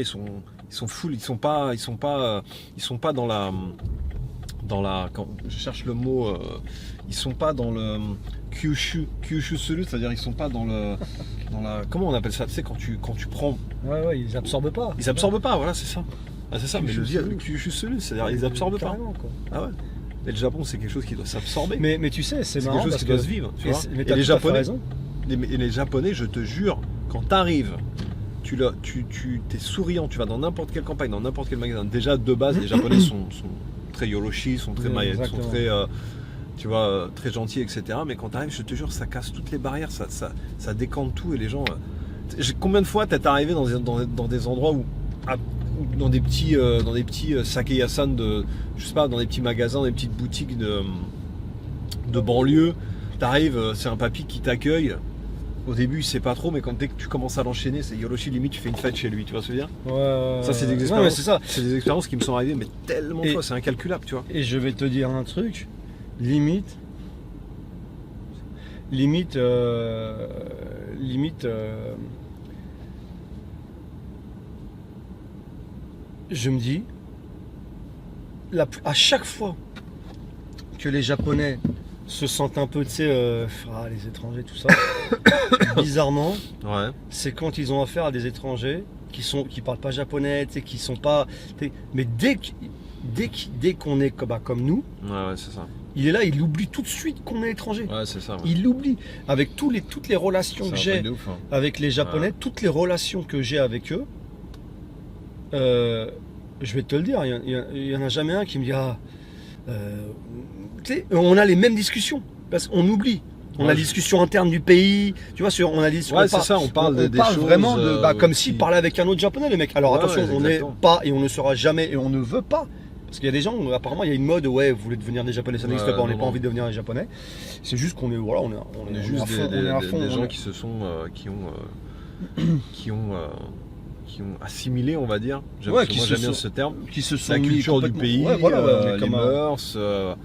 Ils sont full, ils sont pas dans la quand je cherche le mot, ils sont pas dans le Kyushu solu, c'est-à-dire ils sont pas dans la comment on appelle ça, tu sais quand tu prends. Ouais, ils absorbent pas. Ils absorbent pas, voilà, c'est ça. Ah, c'est ça, mais le Kyushu solu, c'est-à-dire ils absorbent pas. Quoi. Ah ouais. Et le Japon, c'est quelque chose qui doit s'absorber. Mais tu sais, c'est marrant quelque chose qui doit se vivre, tu vois. Mais et les Japonais, les Japonais, je te jure, quand t'arrives, t'es souriant, tu vas dans n'importe quelle campagne, dans n'importe quel magasin. Déjà de base, les Japonais sont très yoloshi, sont très sont très, tu vois, très gentils, etc. Mais quand t'arrives, je te jure, ça casse toutes les barrières, ça décante tout et les gens. Combien de fois t'es arrivé dans des endroits où dans des petits sakeyasan je sais pas, dans des petits magasins, des petites boutiques de banlieue, t'arrives, c'est un papy qui t'accueille. Au début, il sait pas trop, mais dès que tu commences à l'enchaîner, c'est yoloshi, limite tu fais une fête chez lui, tu vois ce que je veux dire. Ouais. Ça, c'est des expériences. C'est des expériences qui me sont arrivées, mais tellement de fois, c'est incalculable, tu vois. Et je vais te dire un truc, limite, je me dis, à chaque fois que les Japonais se sentent un peu, tu sais, les étrangers, tout ça, bizarrement, c'est quand ils ont affaire à des étrangers qui parlent pas japonais, tu sais, qui sont pas, mais dès qu'on est comme nous, c'est ça. Il est là, il oublie tout de suite qu'on est étranger. Ouais, c'est ça. Ouais. Il l'oublie. Avec toutes les relations que j'ai avec les Japonais, toutes les relations que j'ai avec eux, je vais te le dire, il y en a jamais un qui me dit tu sais, on a les mêmes discussions parce qu'on oublie. On a des discussions internes du pays, tu vois, on a des on parle des choses vraiment comme s'il parlait avec un autre japonais, le mec. Alors attention, on n'est pas et on ne sera jamais et on ne veut pas. Parce qu'il y a des gens, apparemment, il y a une mode, vous voulez devenir des japonais, ça n'existe pas, on n'a pas envie de devenir des japonais. C'est juste qu'on est, on est juste des gens qui se sont, qui ont assimilé, on va dire. Moi j'aime bien ce terme. Qui se sont la culture du pays, les mœurs.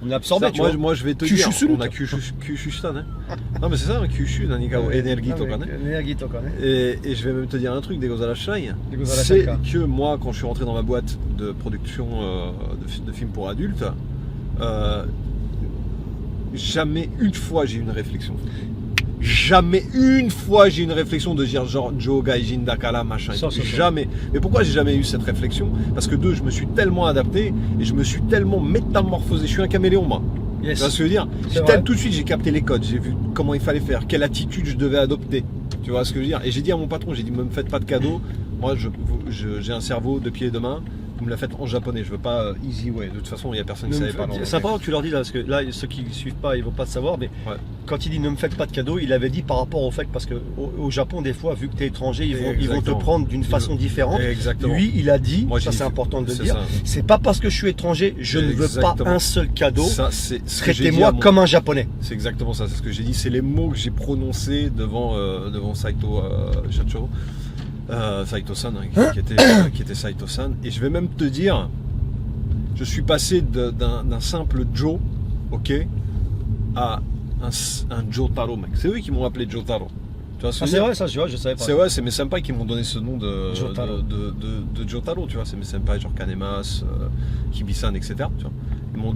On est absorbé. Moi je vais te dire, on a Kyushu-san. Non mais c'est ça, Kyushu, Nanikao, Energi Tokane. Et je vais même te dire un truc, des Gozalashai. C'est que moi, quand je suis rentré dans ma boîte de production de films pour adultes, jamais une fois j'ai eu une réflexion. Jamais une fois j'ai eu une réflexion de dire genre Joe Gaijin Dakara machin. Jamais. Mais pourquoi j'ai jamais eu cette réflexion? Parce que je me suis tellement adapté et je me suis tellement métamorphosé. Je suis un caméléon, moi. Tu vois ce que je veux dire? Tout de suite j'ai capté les codes, j'ai vu comment il fallait faire, quelle attitude je devais adopter. Tu vois ce que je veux dire? Et j'ai dit à mon patron, j'ai dit me faites pas de cadeaux. Moi j'ai un cerveau de pied et de main. Vous me la faites en japonais, je veux pas easy way. De toute façon, il n'y a personne qui savait pas. C'est important que tu leur dis là, parce que là, ceux qui ne suivent pas, ils vont pas te savoir, mais quand il dit ne me faites pas de cadeaux, il avait dit par rapport au fait, parce qu'au Japon, des fois, vu que tu es étranger, ils vont te prendre d'une façon différente. Exactement. Lui, il a dit, ça c'est important de le dire, c'est pas parce que je suis étranger, je ne veux pas un seul cadeau, traitez-moi comme un japonais. C'est exactement ça, c'est ce que j'ai dit, c'est les mots que j'ai prononcés devant Saito Shacho. Saito-san, qui était Saito-san, et je vais même te dire, je suis passé d'un simple Joe, ok, à un Jotaro, mec. C'est eux qui m'ont appelé Jotaro. Tu vois, c'est vrai, ça, je savais pas. C'est mes senpai qui m'ont donné ce nom de Jotaro, tu vois, c'est mes senpai, genre Kanemas, Kibisan, etc. Tu vois. Ils m'ont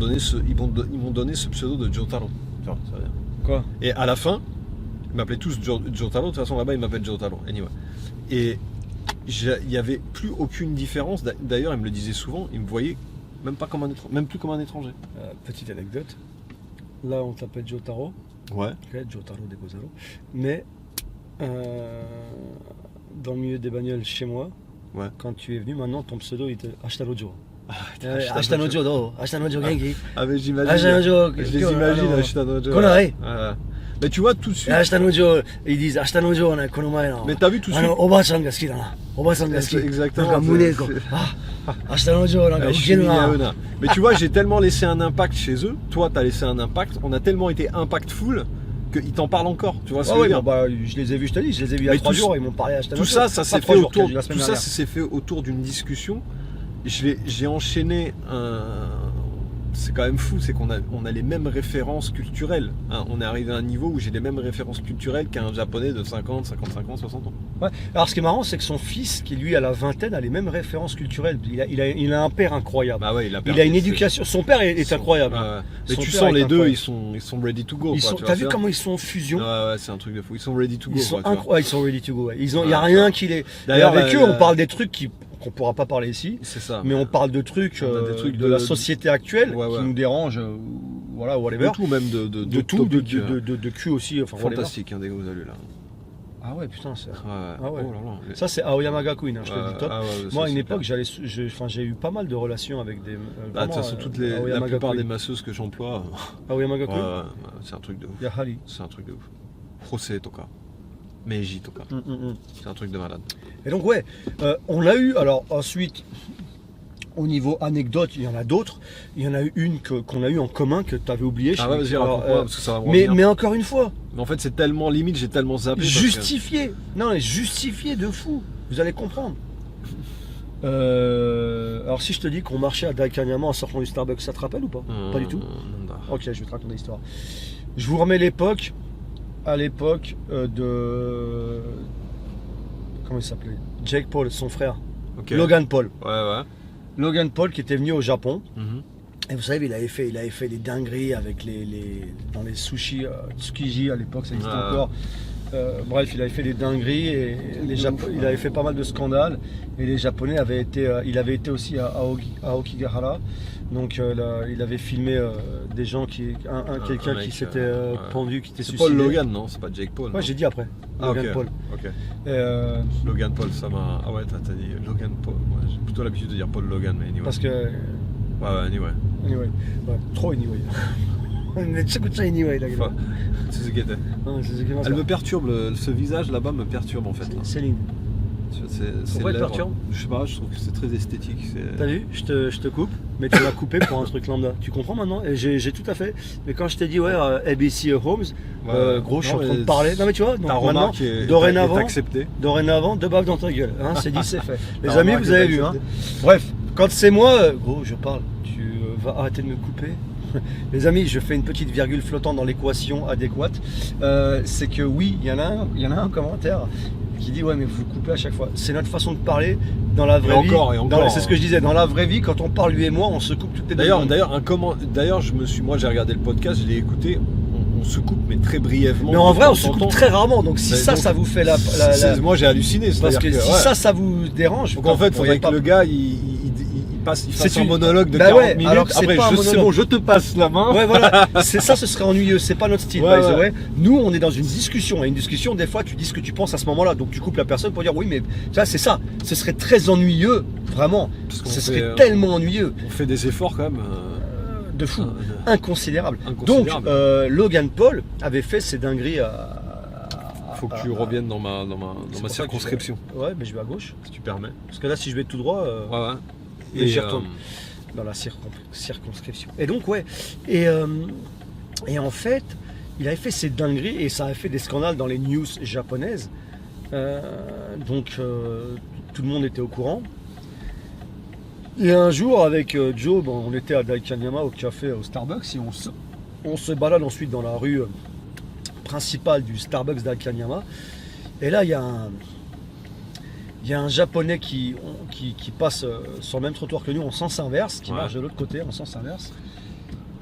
donné ce pseudo de Jotaro. Tu vois, ça veut dire. Quoi? Et à la fin, ils m'appelaient tous Jotaro, de toute façon là-bas ils m'appellent Jotaro, anyway. Et il n'y avait plus aucune différence. D'ailleurs, il me le disait souvent, il me voyait même plus comme un étranger. Petite anecdote. Là, on t'appelle Jotaro. Ouais. Okay, Jotaro de Gozalo. Mais dans le milieu des bagnoles chez moi, quand tu es venu, maintenant, ton pseudo était Ashtanojo. Ashtanojo, Ashtanojo Genki. Ah, mais j'imagine. Ashtanojo. Je les imagine, Ashtanojo. Konai. Mais tu vois tout de suite. Ils disent Ashtanojo, mais t'as vu tout de suite. Oba-san ga suki da na. Oba-san ga suki. Exactement. Ashtanojo, mais tu vois, j'ai tellement laissé un impact chez eux. Toi, t'as laissé un impact. On a tellement été impactful qu'ils t'en parlent encore. Tu vois ce que je veux dire? Je les ai vus, je te dis, je les ai vus il y a 3 jours. Ils m'ont parlé à Ashtanojo. Tout ça, ça s'est fait autour d'une discussion. J'ai enchaîné un c'est quand même fou, c'est qu'on a les mêmes références culturelles. Hein. On est arrivé à un niveau où j'ai les mêmes références culturelles qu'un japonais de 50, 55 ans, 60 ans. Ouais. Alors ce qui est marrant, c'est que son fils, qui lui a la vingtaine, a les mêmes références culturelles. Il a un père incroyable. Bah ouais, il a une éducation. Son père est incroyable. Mais tu sens les deux, ils sont ready to go. T'as vu comment ils sont en fusion? Ouais, c'est un truc de fou. Ils sont ready to go. Ils sont ready to go. Il y a rien qui les. D'ailleurs, avec eux, on parle des trucs qu'on pourra pas parler ici. C'est ça. Mais on parle de trucs, de la société actuelle qui nous dérange, voilà, whatever. De tout, même de tout, de cul aussi. Enfin, fantastique, dès que vous allez là. Ah ouais, putain, c'est. Ouais. Oh là là. Ça, c'est Aoyama Gakuin, je te dis top. Moi, à une époque, super. j'ai eu pas mal de relations avec des. De toute façon, la plupart des masseuses que j'emploie. Aoyama Gakuin. C'est un truc de ouf. Yahali. C'est un truc de ouf. Procès, Toka. Meiji, Toka. C'est un truc de malade. Et donc, ouais, on l'a eu. Alors, ensuite. Au niveau anecdote, il y en a d'autres. Il y en a eu une qu'on a eu en commun que tu avais oublié. Ah ouais, vas-y, raconte-moi, parce que ça va me mais encore une fois. Mais en fait, c'est tellement limite, j'ai tellement zappé. Justifié. Non, mais justifié de fou. Vous allez comprendre. Alors, si je te dis qu'on marchait à Daikanyama en sortant du Starbucks, ça te rappelle ou pas? Pas du tout. Non. Ok, je vais te raconter l'histoire. Je vous remets l'époque. À l'époque de. Comment il s'appelait? Jake Paul, son frère. Okay. Logan Paul. Ouais. Logan Paul qui était venu au Japon. Et vous savez, il avait fait des dingueries avec dans les sushis, Tsukiji à l'époque, ça existait encore. Bref, il avait fait des dingueries et il avait fait pas mal de scandales. Et les Japonais il avait été aussi à Aokigahara. Donc il avait filmé des gens quelqu'un qui s'était pendu, qui était suicidé. C'est Paul Logan, non? C'est pas Jake Paul. Ouais, j'ai dit après. Logan Paul. Ok. Logan Paul, ça m'a. Ah ouais, t'as dit Logan Paul. Ouais, j'ai plutôt l'habitude de dire Paul Logan, mais anyway. Parce que. Ouais, anyway. Ouais, trop anyway. Anyway, la gueule. C'est ce qui était. Elle me perturbe, ce visage là-bas me perturbe en fait. Céline. Pourquoi elle perturbe? Je sais pas, je trouve que c'est très esthétique. T'as vu, je te coupe, mais tu l'as coupé pour un truc lambda. Tu comprends maintenant? Et j'ai tout à fait. Mais quand je t'ai dit, ouais, ABC Homes, gros, je suis en train de parler. Non, mais tu vois, donc maintenant, dorénavant, deux baves dans ta gueule. Hein, c'est dit, c'est fait. Les amis, vous avez vu. Hein. Bref, quand c'est moi, gros, je parle, tu vas arrêter de me couper. Les amis, je fais une petite virgule flottante dans l'équation adéquate. C'est que oui, il y en a un commentaire qui dit ouais mais vous coupez à chaque fois. C'est notre façon de parler dans la vraie vie. C'est ce que je disais, dans la vraie vie, quand on parle lui et moi, on se coupe toutes les deux. D'ailleurs, j'ai regardé le podcast, je l'ai écouté. On se coupe mais très brièvement. Mais en vrai, on se coupe très rarement. Donc si ça vous fait moi j'ai halluciné. Parce que si ça vous dérange. Donc en fait, il faudrait que le gars il fasse un monologue de 40 minutes. Alors après, c'est bon, je te passe la main. Ouais, voilà. Ce serait ennuyeux. C'est pas notre style. By the way. Nous, on est dans une discussion. Et une discussion, des fois, tu dis ce que tu penses à ce moment-là. Donc tu coupes la personne pour dire oui, mais ça, c'est ça. Ce serait très ennuyeux, vraiment. Ce serait tellement ennuyeux. On fait des efforts quand même. De fou, inconsidérable. Donc, Logan Paul avait fait ses dingueries faut que tu reviennes dans ma circonscription. Ouais, mais je vais à gauche. Si tu permets. Parce que là, si je vais tout droit, et j'y retourne dans la circonscription. Et donc, ouais. Et en fait, il avait fait ses dingueries et ça avait fait des scandales dans les news japonaises. Donc, tout le monde était au courant. Et un jour, avec Joe, on était à Daikanyama au café au Starbucks et on se balade ensuite dans la rue principale du Starbucks Daikanyama. Et là, il y a un japonais qui passe sur le même trottoir que nous en sens inverse, qui marche de l'autre côté en sens inverse.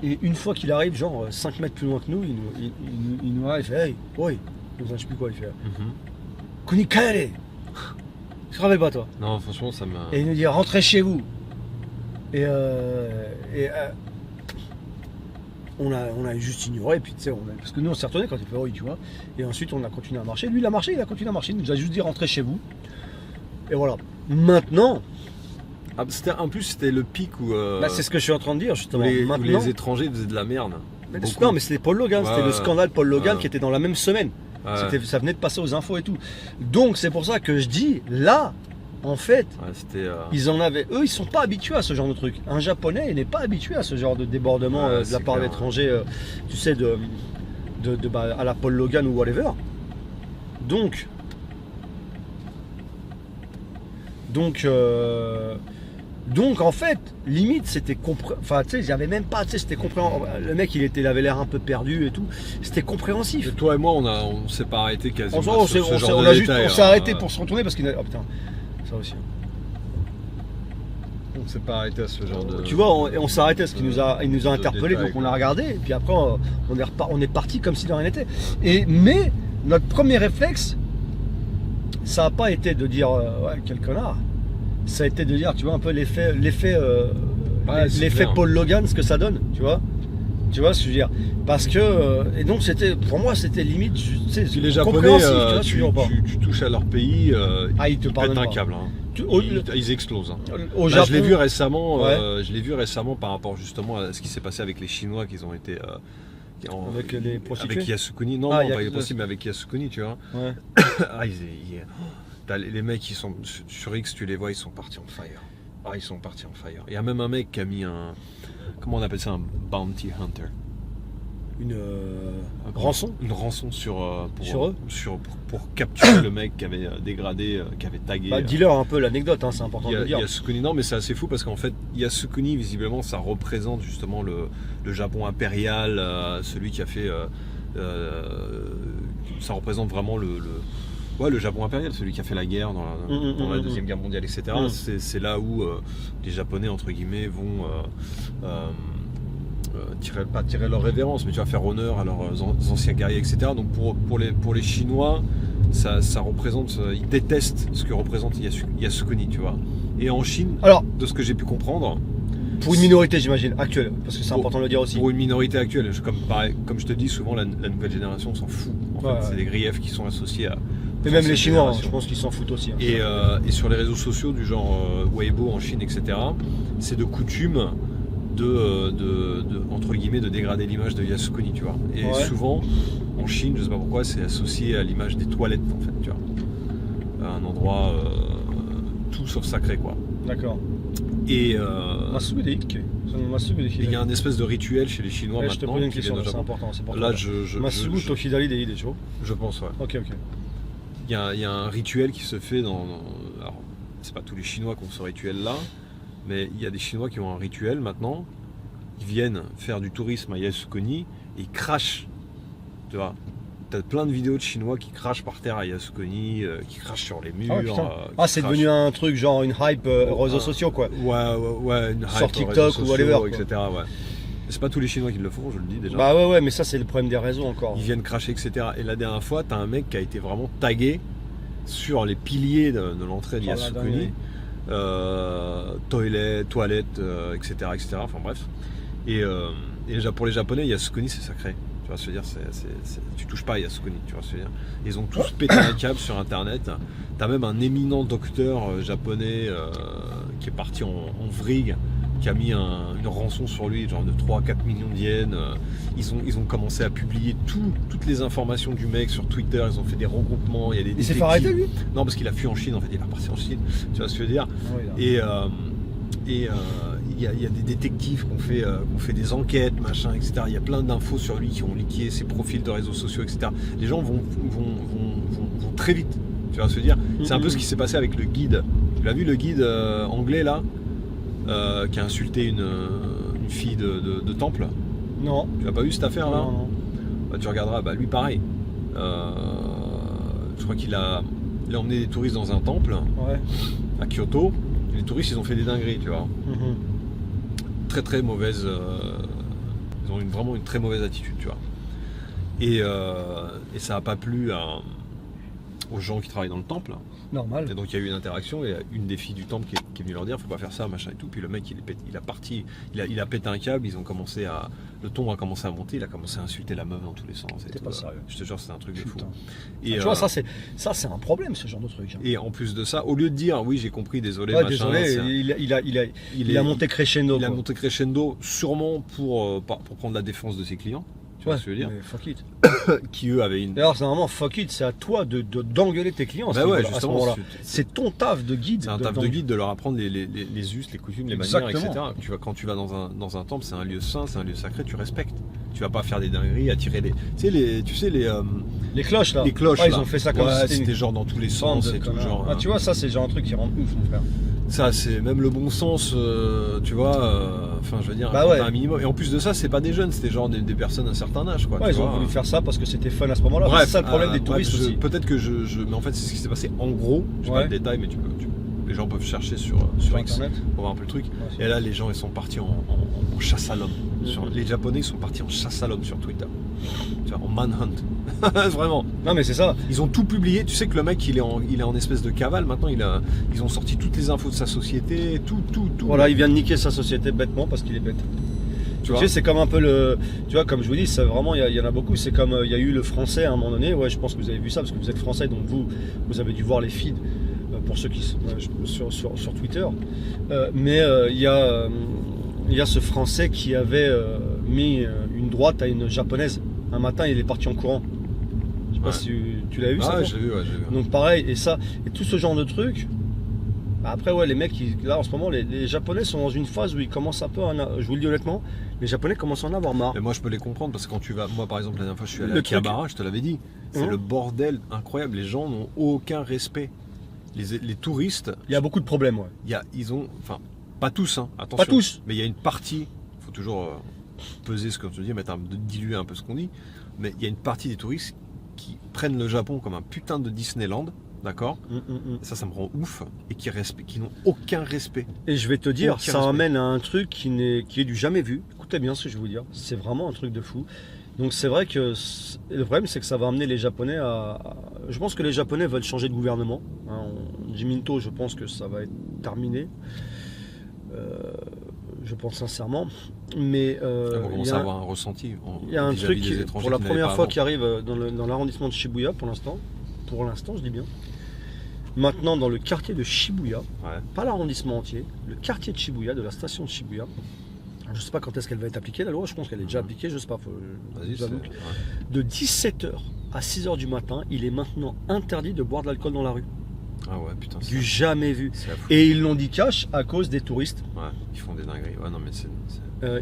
Et une fois qu'il arrive, genre 5 mètres plus loin que nous, il nous arrive, il fait hey, oi, je ne sais plus quoi, il fait Kuni kaere. Tu te rappelles pas, toi? Non, franchement, ça m'a. Et il nous dit rentrez chez vous. Et on a juste ignoré, puis tu sais, parce que nous on s'est retourné quand il fait oui, tu vois. Et ensuite on a continué à marcher. Lui il a continué à marcher. Il nous a juste dit rentrez chez vous. Et voilà. Maintenant. En plus c'était le pic où. C'est ce que je suis en train de dire justement. Où les étrangers faisaient de la merde. Non, mais c'était Paul Logan. C'était le scandale Paul Logan qui était dans la même semaine. Ça venait de passer aux infos et tout. Donc c'est pour ça que je dis là. En fait, ils sont pas habitués à ce genre de truc. Un japonais, il n'est pas habitué à ce genre de débordement de la part d'étrangers, tu sais, à la Paul Logan ou whatever. Donc, Donc en fait, limite c'était enfin tu sais, il y avait même pas, tu sais, c'était compréhensif. Le mec il avait l'air un peu perdu et tout. C'était compréhensif. Et toi et moi on s'est pas arrêté quasiment. On s'est arrêté pour se retourner parce qu'il a. Oh putain, ça aussi. On s'est pas arrêté à ce genre de. Tu vois, on s'est arrêté parce qu'il nous a interpellé, donc on a regardé, et puis après on est parti comme si de rien n'était. Mais notre premier réflexe, ça n'a pas été de dire ouais, quel connard. Ça a été de dire, tu vois, un peu l'effet Paul Logan, ce que ça donne, tu vois. Tu vois ce que je veux dire? Parce que et donc pour moi c'était limite, tu sais, les Japonais, tu touches à leur pays, ils te pètent un câble. Hein. Ils explosent. Hein. Au Japon, je l'ai vu récemment, par rapport justement à ce qui s'est passé avec les Chinois qui ont été avec les prostituées. Avec Yasukuni. Non, pas les prostituées, mais avec Yasukuni, tu vois. Ouais. Les mecs qui sont sur X, tu les vois, ils sont partis en fire. Ah, ils sont partis en fire. Il y a même un mec qui a mis comment on appelle ça, un bounty hunter. Une rançon. Une rançon pour capturer le mec qui avait dégradé, qui avait tagué. Dis-leur un peu l'anecdote, hein, c'est important de le dire. Yasukuni, non, mais c'est assez fou parce qu'en fait, Yasukuni, visiblement, ça représente justement le Japon impérial, celui qui a fait. Ça représente vraiment le Japon impérial, celui qui a fait la guerre dans la Deuxième Guerre mondiale, etc. C'est là où les Japonais, entre guillemets, vont pas tirer leur révérence, mais tu vas faire honneur à leurs anciens guerriers, etc. Donc pour les Chinois, ça représente, ils détestent ce que représente Yasukuni, tu vois. Et en Chine, alors, de ce que j'ai pu comprendre, pour une minorité, j'imagine, actuelle, parce que c'est important de le dire aussi. Pour une minorité actuelle, comme je te dis, souvent la nouvelle génération s'en fout. En fait, c'est des griefs qui sont associés à. Et même les Chinois, je pense qu'ils s'en foutent aussi. Hein. Et sur les réseaux sociaux du genre Weibo en Chine, etc., c'est de coutume entre guillemets, de dégrader l'image de Yasukuni, tu vois. Et souvent, en Chine, je sais pas pourquoi, c'est associé à l'image des toilettes, en fait, tu vois. Un endroit tout sauf sacré, quoi. D'accord. Et il y a un espèce de rituel chez les Chinois maintenant. Je te pose une question, c'est important. Là, Masugu Toshidari des Hidecho. Je pense, ouais. Ok. Il y a un rituel qui se fait alors, c'est pas tous les Chinois qui ont ce rituel-là, mais il y a des Chinois qui ont un rituel maintenant. Ils viennent faire du tourisme à Yasukuni et ils crachent. Tu vois, t'as plein de vidéos de Chinois qui crachent par terre à Yasukuni, qui crachent sur les murs. C'est devenu un truc genre une hype réseaux sociaux, quoi. Ouais, une hype sur TikTok ou whatever, etc. Ouais. C'est pas tous les Chinois qui le font, je le dis déjà. Bah ouais, mais ça c'est le problème des réseaux encore. Ils viennent cracher, etc. Et la dernière fois, t'as un mec qui a été vraiment tagué sur les piliers de l'entrée de Yasukuni. Toilette, etc., etc. Enfin bref. Et pour les Japonais, Yasukuni c'est sacré. Tu vois, se dire, tu touches pas à Yasukuni. Tu vois, se dire. Ils ont tous pété un câble sur Internet. T'as même un éminent docteur japonais qui est parti en vrille, qui a mis une rançon sur lui, genre de 3-4 millions d'yens. Ils ont commencé à publier toutes les informations du mec sur Twitter. Ils ont fait des regroupements. Il s'est fait arrêter, lui? Non, parce qu'il a fui en Chine, en fait. Il est reparti en Chine. Tu vois ce que je veux dire? Il y a des détectives qui ont fait des enquêtes, machin, etc. Il y a plein d'infos sur lui qui ont liqué ses profils de réseaux sociaux, etc. Les gens vont très vite. Tu vas se dire, c'est un peu ce qui s'est passé avec le guide. Tu l'as vu, le guide anglais là, qui a insulté une fille de temple? Non. Tu n'as pas vu cette affaire là? Non. Bah, tu regarderas, lui pareil. Je crois qu'il a emmené des touristes dans un temple à Kyoto. Les touristes, ils ont fait des dingueries, tu vois. Très très mauvaise. Ils ont vraiment une très mauvaise attitude, tu vois. Et ça n'a pas plu aux gens qui travaillent dans le temple. Normal. Et donc il y a eu une interaction et une des filles du temple qui est venue leur dire faut pas faire ça, machin et tout. Puis le mec il a pété un câble, le ton a commencé à monter, il a commencé à insulter la meuf dans tous les sens. C'était pas sérieux. Je te jure, c'est un truc de fou. Et tu vois, ça c'est un problème, ce genre de truc. Et en plus de ça, au lieu de dire oui j'ai compris, désolé, machin. Il a monté crescendo. Il a monté crescendo sûrement pour prendre la défense de ses clients. Tu vois ce que je veux dire? Mais fuck it. Qui eux avaient une. D'ailleurs, c'est vraiment fuck it, c'est à toi d'engueuler tes clients. Bah ouais, justement. C'est ton taf de guide. C'est un taf de guide de leur apprendre les us, les coutumes, les manières, etc. Quand tu vas dans un temple, c'est un lieu saint, c'est un lieu sacré, tu respectes. Tu vas pas faire des dingueries, attirer les. Les cloches là. Les cloches. Ils ont fait ça comme c'était genre dans tous les sens et tout genre. Tu vois, ça c'est genre un truc qui rend ouf, mon frère. Ça, c'est même le bon sens, tu vois. Enfin, je veux dire, Bah ouais. un minimum. Et en plus de ça, c'est pas des jeunes, c'était genre des personnes d'un certain âge, quoi. Ouais, tu ils ont vois. voulu faire ça parce que c'était fun à ce moment-là. Bref, C'est ça le problème des touristes aussi. Peut-être que mais en fait, c'est ce qui s'est passé en gros. Je sais pas Ouais. le détail, mais les gens peuvent chercher sur Sur X Internet. pour voir un peu le truc. Ouais, Et là, les gens, ils sont partis en chasse à l'homme. Les Japonais, ils sont partis en chasse à l'homme sur Twitter. Tu vois, en manhunt. Vraiment. Non, mais c'est ça. Ils ont tout publié. Tu sais que le mec, il est en espèce de cavale. Maintenant, ils ont sorti toutes les infos de sa société, tout. Voilà, il vient de niquer sa société bêtement parce qu'il est bête. Tu Tu sais, c'est comme un peu le. Tu vois, comme je vous dis, c'est vraiment, il y en a beaucoup. C'est comme il y a eu le français à un moment donné. Ouais, je pense que vous avez vu ça parce que vous êtes français, donc vous avez dû voir les feeds pour ceux qui sur Twitter. Mais il y a ce français qui avait mis une droite à une japonaise. Un matin, il est parti en courant. Je sais pas si tu l'as vu ça. Ouais, j'ai vu. Donc pareil, et tout ce genre de trucs. Après ouais, les mecs, là en ce moment, les Japonais sont dans une phase où ils commencent un peu, je vous le dis honnêtement, les Japonais commencent à en avoir marre. Mais moi, je peux les comprendre parce que quand tu vas, moi par exemple, la dernière fois, je suis allé Le à truc- Akihabara, je te l'avais dit, c'est le bordel incroyable. Les gens n'ont aucun respect. Les touristes, Il y a beaucoup de problèmes, ouais. ils ont, enfin, pas tous, hein, attention. Pas tous. Mais il y a une partie, il faut toujours peser ce qu'on te dit, diluer un peu ce qu'on dit. Mais il y a une partie des touristes qui prennent le Japon comme un putain de Disneyland, d'accord? Ça me rend ouf, et qui n'ont aucun respect. Et je vais te dire, Aucun ça respect. amène à un truc qui est du jamais vu. Écoutez bien ce que je vais vous dire. C'est vraiment un truc de fou. Donc c'est vrai que le problème, c'est que ça va amener les Japonais je pense que les Japonais veulent changer de gouvernement. Hein, Jiminto, je pense que ça va être terminé. Je pense sincèrement. Mais On il commence y à a, avoir un ressenti. il y a un vis-à-vis truc des étrangers pour la qui n'avaient première pas fois avant. qui arrive dans l'arrondissement de Shibuya pour l'instant. Pour l'instant, je dis bien. Maintenant, dans le quartier de Shibuya, Ouais. pas l'arrondissement entier, le quartier de Shibuya, de la station de Shibuya. Je ne sais pas quand est-ce qu'elle va être appliquée la loi, je pense qu'elle est déjà appliquée, je ne sais pas. Vas-y, j'avoue c'est- que- ouais. De 17h à 6h du matin, il est maintenant interdit de boire de l'alcool dans la rue. Ah ouais, putain, Du jamais vu. c'est à fou. Et ils l'ont dit cash à cause des touristes. Ouais, ils font des dingueries. Ouais, non, mais c'est...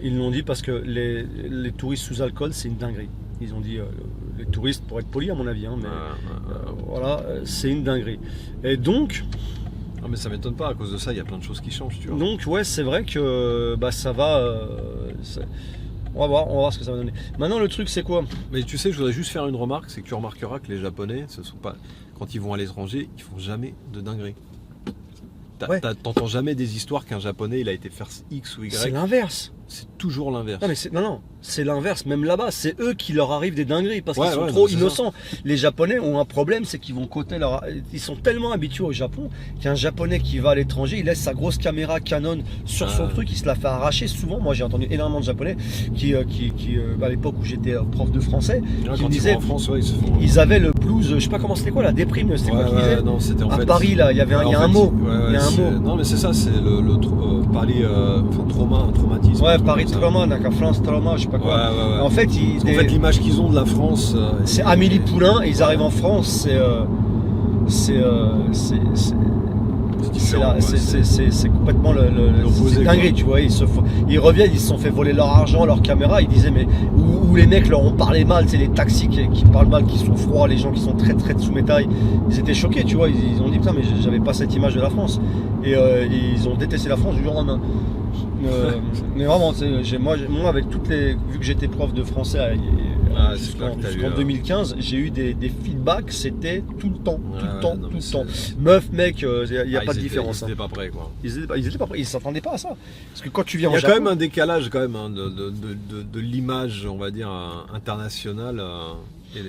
Ils l'ont dit parce que les touristes sous alcool, c'est une dinguerie. Ils ont dit, les touristes, pour être polis à mon avis, hein, mais voilà, c'est une dinguerie. Et donc, Ah, mais ça m'étonne pas, à cause de ça, il y a plein de choses qui changent, tu vois. ouais, c'est vrai que ça va. On va voir ce que ça va donner. Maintenant, le truc, c'est quoi? Mais tu sais, je voudrais juste faire une remarque, c'est que tu remarqueras que les Japonais, ce sont pas... quand ils vont à l'étranger, ils font jamais de dingueries. Ouais. T'entends jamais des histoires qu'un Japonais, il a été faire X ou C'est Y. l'inverse. C'est toujours l'inverse. Non, mais non, c'est l'inverse. Même là-bas, c'est eux qui leur arrivent des dingueries parce qu'ils Ouais, sont ouais, trop non, c'est innocents. Les Japonais ont un problème, c'est qu'ils vont coter leur. Ils sont tellement habitués au Japon qu'un Japonais qui va à l'étranger, il laisse sa grosse caméra Canon sur son truc, il se la fait arracher. Souvent, moi j'ai entendu énormément de Japonais qui à l'époque où j'étais prof de français, Là, qui quand me ils disaient, vont en France, ouais, ils se font... ils avaient le blues, je sais pas comment c'était quoi, la déprime, c'était quoi qu'ils disaient non, c'était en à fait... Paris là, il y a un mot. Il y a un mot. Non, mais c'est ça, c'est Paris, un traumatisme. Ouais, un truc Paris comme ça. trauma, Naka France trauma, je sais pas Ouais, quoi. ouais, ouais. En fait, Parce qu'en fait, l'image qu'ils ont de la France... c'est Amélie Poulain, et ils arrivent en France, c'est complètement l'opposé, c'est dinguerie, quoi. tu vois. Ils reviennent, ils se sont fait voler leur argent, leur caméra. Ils disaient, mais où les mecs leur ont parlé mal, c'est les taxis qui parlent mal, qui sont froids, les gens qui sont très très sous métaille. Ils étaient choqués, tu vois. Ils ont dit, putain, mais j'avais pas cette image de la France. Et ils ont détesté la France du jour au lendemain. Mais vraiment, moi, avec vu que j'étais prof de français c'est clair que t'as jusqu'en eu, 2015, j'ai eu des feedbacks, c'était tout le temps, non, tout mais le temps. c'est- Meuf, mec, il n'y a pas de différence. Ils étaient pas prêts, quoi. Ils étaient pas prêts, ils s'attendaient pas à ça. Parce que quand tu viens Il y au a Japon, quand même un décalage quand même, hein, de l'image, on va dire, internationale et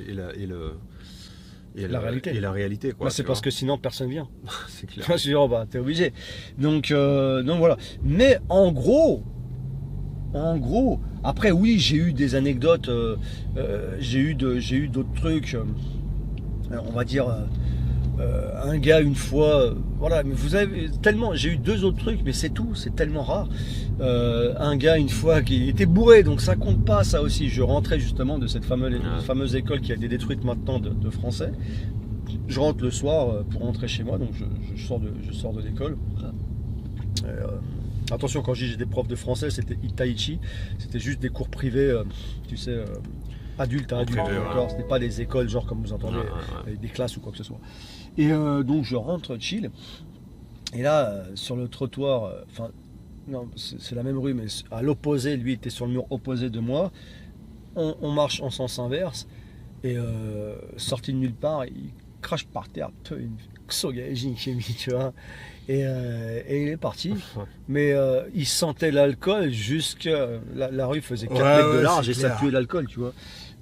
La réalité. Et la réalité, quoi. bah, c'est tu parce vois. que sinon personne vient. C'est clair. Je dis, oh, bah, t'es obligé. Donc voilà. Mais en gros, après oui, j'ai eu des anecdotes, j'ai eu d'autres trucs. On va dire un gars une fois, voilà. Mais vous avez tellement, j'ai eu 2 autres trucs, mais c'est tout. C'est tellement rare. Un gars une fois qui était bourré, donc ça compte pas ça aussi. Je rentrais justement de cette fameuse école qui a été détruite maintenant de français. Je rentre le soir pour rentrer chez moi, donc je sors de l'école. Attention, quand je dis j'étais prof de français, c'était Itaichi, c'était juste des cours privés, tu sais, adultes à adultes, privé, d'accord. ouais. C'était pas des écoles genre comme vous entendez, Ouais. avec des classes ou quoi que ce soit. Et donc je rentre chill. Et là, sur le trottoir, enfin, non, c'est la même rue, mais à l'opposé, lui était sur le mur opposé de moi. On marche en sens inverse, et sorti de nulle part, il crache par terre, une Xogajin qui est mis, tu vois. Et il est parti. Mais il sentait l'alcool jusqu'à. La rue faisait 4 mètres de large et ça tuait l'alcool, tu vois.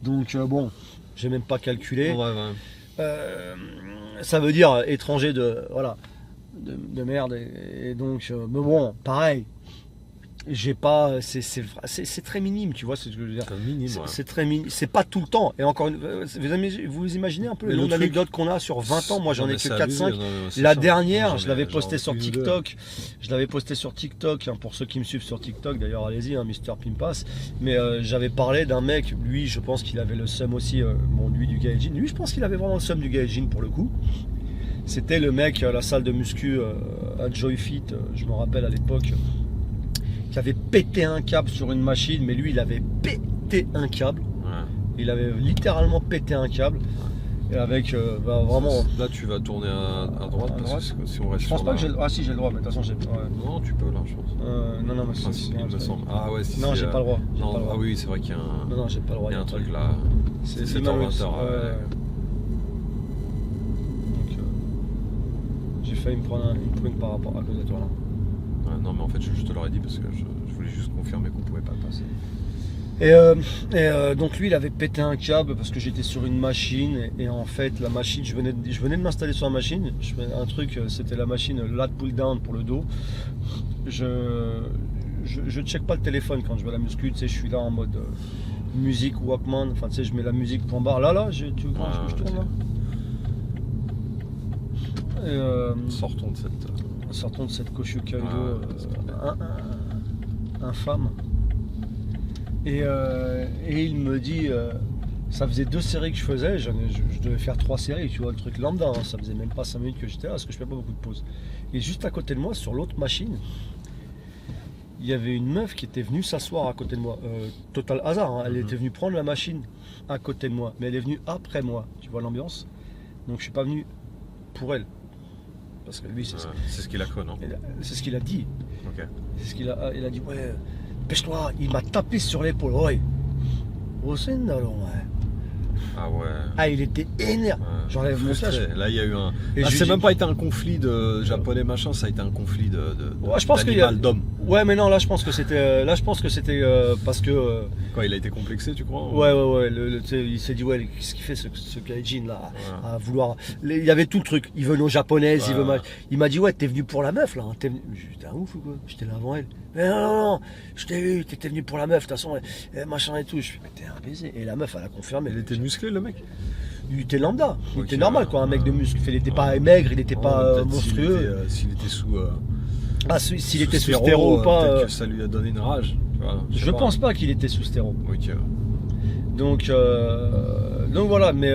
Donc, bon, j'ai même pas calculé. Ça veut dire étranger de merde. Et donc, mais bon, pareil. J'ai pas, c'est très minime, tu vois ce que je veux dire. C'est très minime, c'est pas tout le temps. Et encore vous imaginez un peu le nombre d'anecdotes qu'on a sur 20 ans. Moi j'en ai que 4-5. La dernière, je l'avais posté sur TikTok. Je l'avais posté sur TikTok, hein, pour ceux qui me suivent sur TikTok. D'ailleurs, allez-y, hein, Mr Pimpas. Mais j'avais parlé d'un mec, lui, je pense qu'il avait le seum aussi. Bon, lui du Gaijin. Lui, je pense qu'il avait vraiment le seum du Gaijin pour le coup. C'était le mec à la salle de muscu à Joyfit, je me rappelle à l'époque, qui avait pété un câble sur une machine, mais lui il avait pété un câble. Il avait littéralement pété un câble. Et avec vraiment. Là tu vas tourner à droite, parce que si on reste. Je pense pas que j'ai. Ah si, j'ai le droit, mais de toute façon j'ai. Non, tu peux là, je pense. Non, mais c'est. Il me semble. Ah ouais, si. Non, j'ai pas le droit. Ah oui, c'est vrai qu'il y a un. Non, j'ai pas le droit. Il y a un truc là. C'est 7h, 20h. Donc j'ai failli me prendre une prune par rapport à cause de toi là. Non, mais en fait, je te l'aurais dit parce que je voulais juste confirmer qu'on pouvait pas le passer. Et donc lui il avait pété un câble parce que j'étais sur une machine et en fait la machine, je venais de m'installer sur la machine, je faisais un truc, c'était la machine lat pull down pour le dos. Je check pas le téléphone quand je vais à la muscu, tu sais, je suis là en mode musique Walkman, enfin tu sais, je mets la musique point barre, là, tu veux que je tourne là. Sortons de cette Koshu Kaido infâme. Et il me dit, ça faisait 2 séries que je faisais, je devais faire 3 séries, tu vois, le truc lambda, hein, ça faisait même pas 5 minutes que j'étais là, parce que je fais pas beaucoup de pauses. Et juste à côté de moi, sur l'autre machine, il y avait une meuf qui était venue s'asseoir à côté de moi. Total hasard, hein, elle était venue prendre la machine à côté de moi, mais elle est venue après moi, tu vois l'ambiance. Donc je suis pas venu pour elle. Parce que lui, c'est ce qu'il a cru, non? C'est ce qu'il a dit. Ok. C'est ce qu'il a, il a dit, ouais, pêche-toi, il m'a tapé sur l'épaule, ouais. Ah ouais. Ah, il était énervé. Ouais. J'enlève mon cache. Là, il y a eu un. C'est même pas été un conflit de japonais machin, ça a été un conflit ouais, je pense d'homme. Ouais, mais non, là, je pense que c'était. Parce que. Quoi, il a été complexé, tu crois? Ouais. Il s'est dit, ouais, qu'est-ce qu'il fait ce gaijin là, à vouloir. Il y avait tout le truc. Il veut nos japonaises, il m'a dit, ouais, t'es venu pour la meuf là. J'étais un ouf ou quoi? J'étais là avant elle. Mais non, je t'ai vu, t'étais venu pour la meuf, de toute façon, machin et tout. Je fais, mais t'es un baiser. Et la meuf, elle a confirmé. Il était musclé, le mec? Il était lambda, il était normal quoi, un mec de muscle. Il n'était pas maigre, il n'était pas monstrueux. S'il était sous. S'il était sous stéro ou pas. Peut-être que ça lui a donné une rage. Tu vois, je pense pas qu'il était sous stéro. Ok. Donc voilà, mais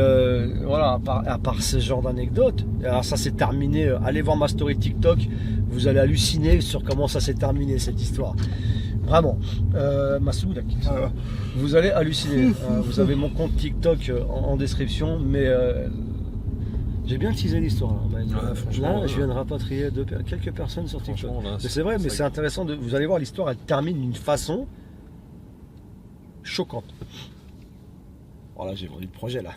voilà, à part ce genre d'anecdotes, alors ça s'est terminé. Allez voir ma story TikTok, vous allez halluciner sur comment ça s'est terminé cette histoire. Vraiment, Massoud, vous allez halluciner. Vous avez mon compte TikTok en description, mais j'ai bien teasé l'histoire. Là, je viens de rapatrier quelques personnes sur TikTok. Mais c'est vrai, mais c'est intéressant. Vous allez voir, l'histoire, elle termine d'une façon choquante. Voilà, j'ai vendu le projet là.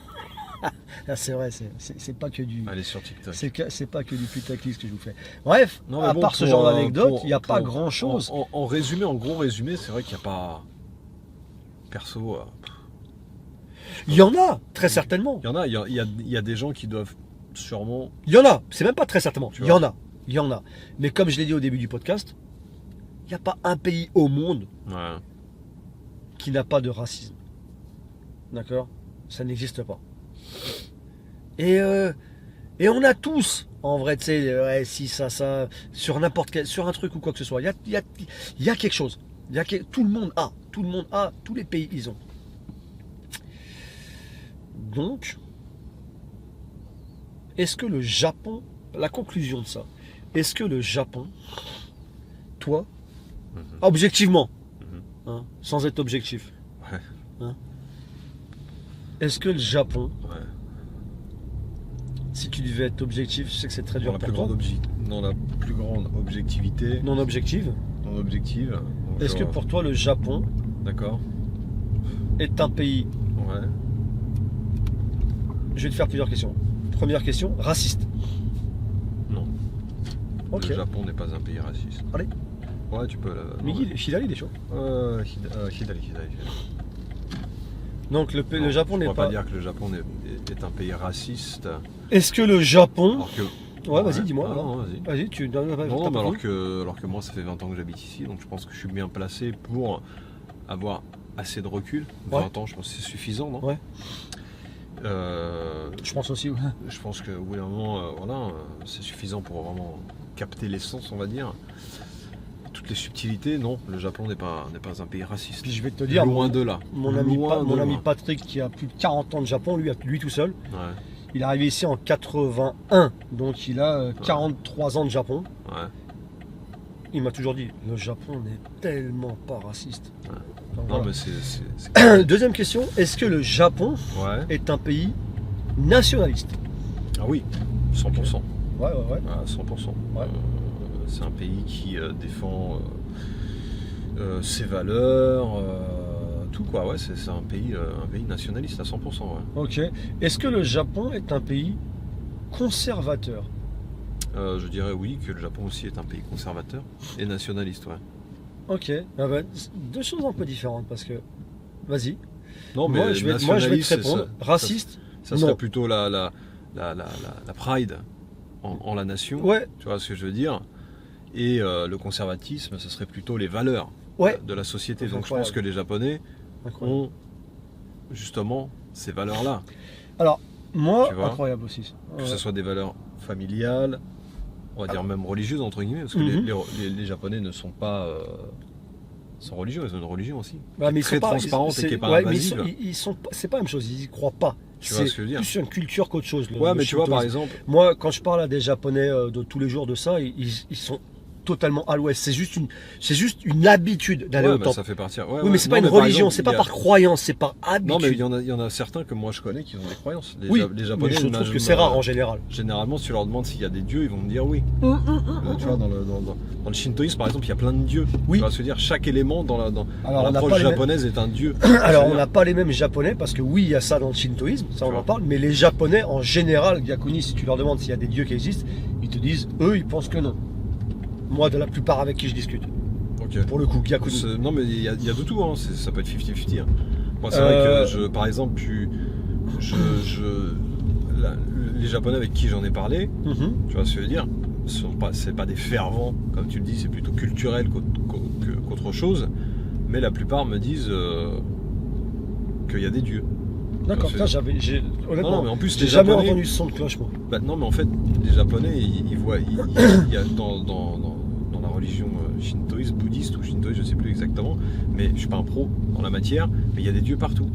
Là, c'est vrai, c'est pas que du. Allez sur TikTok. C'est pas que du putaclic que je vous fais. Bref, à part ce genre d'anecdote, il n'y a pas grand chose. En résumé, en gros résumé, c'est vrai qu'il n'y a pas. Perso. Il y en a, très certainement. Il y en a, il y a des gens qui doivent sûrement. Il y en a, c'est même pas très certainement. Il y en a. Mais comme je l'ai dit au début du podcast, il n'y a pas un pays au monde qui n'a pas de racisme. D'accord? Ça n'existe pas. Et on a tous, en vrai, tu sais, si ça, sur n'importe quel, sur un truc ou quoi que ce soit, il y a quelque chose. Tout le monde a, tous les pays ils ont. Donc, est-ce que le Japon, la conclusion de ça, est-ce que le Japon, toi, objectivement, hein, sans être objectif, hein, est-ce que le Japon Si tu devais être objectif, je sais que c'est très dur pour toi. Dans la plus grande objectivité. Non objective. Non objective. Est-ce que pour toi le Japon d'accord. est un pays... Ouais. Je vais te faire plusieurs questions. Première question, raciste. Non. Ok. Le Japon n'est pas un pays raciste. Allez. Ouais, tu peux. Miguel, Hidali, il est chaud. Hidali. Donc le Japon n'est pas... pas... dire que le Japon est un pays raciste. Est-ce que le Japon... Alors que... Ouais, vas-y, dis-moi. Non, vas-y. Vas-y, tu... Non, mais alors que moi, ça fait 20 ans que j'habite ici, donc je pense que je suis bien placé pour avoir assez de recul. 20 ans, je pense que c'est suffisant, non? Ouais. Je pense aussi, ouais. Je pense qu'au bout d'un moment, c'est suffisant pour vraiment capter l'essence, on va dire. Toutes les subtilités, non, le Japon n'est pas un pays raciste. Puis je vais te dire, loin de là. Mon ami Patrick, qui a plus de 40 ans de Japon, lui tout seul, ouais. Il est arrivé ici en 81, donc il a 43 ans de Japon. Ouais. Il m'a toujours dit, le Japon n'est tellement pas raciste. Ouais. Donc, non, voilà. mais c'est... Deuxième question, est-ce que le Japon est un pays nationaliste? Ah oui, 100%. Ouais. Ah, 100%. Ouais. C'est un pays qui défend ses valeurs, tout quoi. Ouais, c'est un pays nationaliste à 100%. Ouais. Ok. Est-ce que le Japon est un pays conservateur? Je dirais oui, que le Japon aussi est un pays conservateur et nationaliste, ouais. Ok. Ah bah, deux choses un peu différentes parce que... Vas-y. Non, mais moi, je vais te répondre. Raciste? Ça serait plutôt la pride en la nation. Ouais. Tu vois ce que je veux dire? Et le conservatisme, ce serait plutôt les valeurs de la société. Donc je pense que les Japonais ont justement ces valeurs-là. Alors, moi, incroyable aussi. Que ce soit des valeurs familiales, on va dire même religieuses, entre guillemets, parce que les Japonais ne sont pas... sont religieux, ils ont une religion aussi. Bah, mais très transparente et qui n'est pas invasible. C'est pas la même chose, ils y croient pas. Tu vois ce que je veux dire? C'est plus une culture qu'autre chose. Ouais, mais tu vois, par exemple... Moi, quand je parle à des Japonais de tous les jours de ça, ils sont totalement à l'ouest. C'est juste une habitude d'aller au temple. Ça fait partie. Oui, mais c'est pas une religion, c'est pas par croyance, c'est par habitude. Non, mais il y en a certains que moi je connais qui ont des croyances. Les Japonais, mais je trouve que c'est rare en général. Généralement, si tu leur demandes s'il y a des dieux, ils vont me dire oui. Tu vois, dans le shintoïsme, par exemple, il y a plein de dieux. Oui. Tu vas se dire, chaque élément dans l'approche japonaise est un dieu. Alors, on n'a pas les mêmes Japonais, parce que oui, il y a ça dans le shintoïsme, ça on en parle, mais les Japonais, en général, Gyakuni, si tu leur demandes s'il y a des dieux qui existent, ils te disent, eux, ils pensent que non. Moi, de la plupart avec qui je discute. Okay. Pour le coup, Gyakuni. Non, mais il y a de tout, hein. Ça peut être 50-50. Hein. Moi, c'est vrai que, par exemple, les Japonais avec qui j'en ai parlé, tu vois ce que je veux dire, c'est pas des fervents, comme tu le dis, c'est plutôt culturel qu'autre chose, mais la plupart me disent qu'il y a des dieux. D'accord, honnêtement, non, mais en plus, j'ai jamais entendu ce son de cloche, moi. Bah, non, mais en fait, les Japonais, ils voient, il y a dans la religion shintoïste, bouddhiste ou shintoïste, je sais plus exactement, mais je suis pas un pro dans la matière, mais il y a des dieux partout.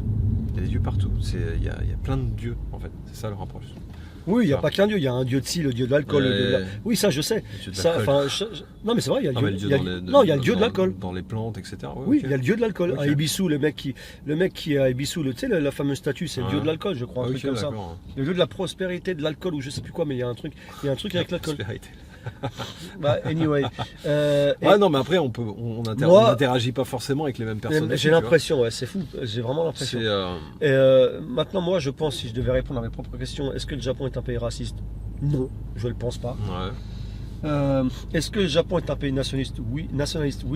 Il y a des dieux partout. Il y a plein de dieux, en fait. C'est ça le rapproche. Oui, il n'y a pas qu'un dieu, il y a un dieu de ci, le dieu de l'alcool. Oui, ça je sais. Non, mais c'est vrai, il y a le dieu, il y a le dieu de l'alcool. Dans les plantes, etc. Oui, il y a le dieu de l'alcool. À Ebisu, le mec qui est à Ebisu, tu sais, la fameuse statue, c'est le dieu de l'alcool, je crois, un truc comme ça. Le dieu de la prospérité de l'alcool, ou je sais plus quoi, mais il y a un truc avec l'alcool. Bah, anyway. Non, mais après, on n'interagit pas forcément avec les mêmes personnes. J'ai l'impression, c'est fou. J'ai vraiment l'impression. Maintenant, moi, je pense, si je devais répondre à mes propres questions, est-ce que le Japon est un pays raciste? Non, je ne le pense pas. Ouais. Est-ce que le Japon est un pays nationaliste? Oui,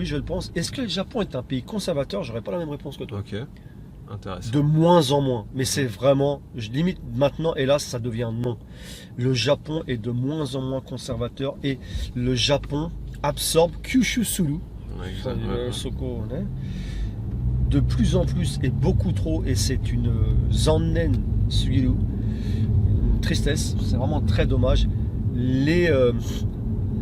je le pense. Est-ce que le Japon est un pays conservateur? J'aurais pas la même réponse que toi. Ok. Intéressant. De moins en moins, mais c'est vraiment, je limite maintenant, hélas, ça devient non. Le Japon est de moins en moins conservateur et le Japon absorbe Kyushu Sulu, de plus en plus et beaucoup trop, et c'est une zannen sugiru, une tristesse, c'est vraiment très dommage.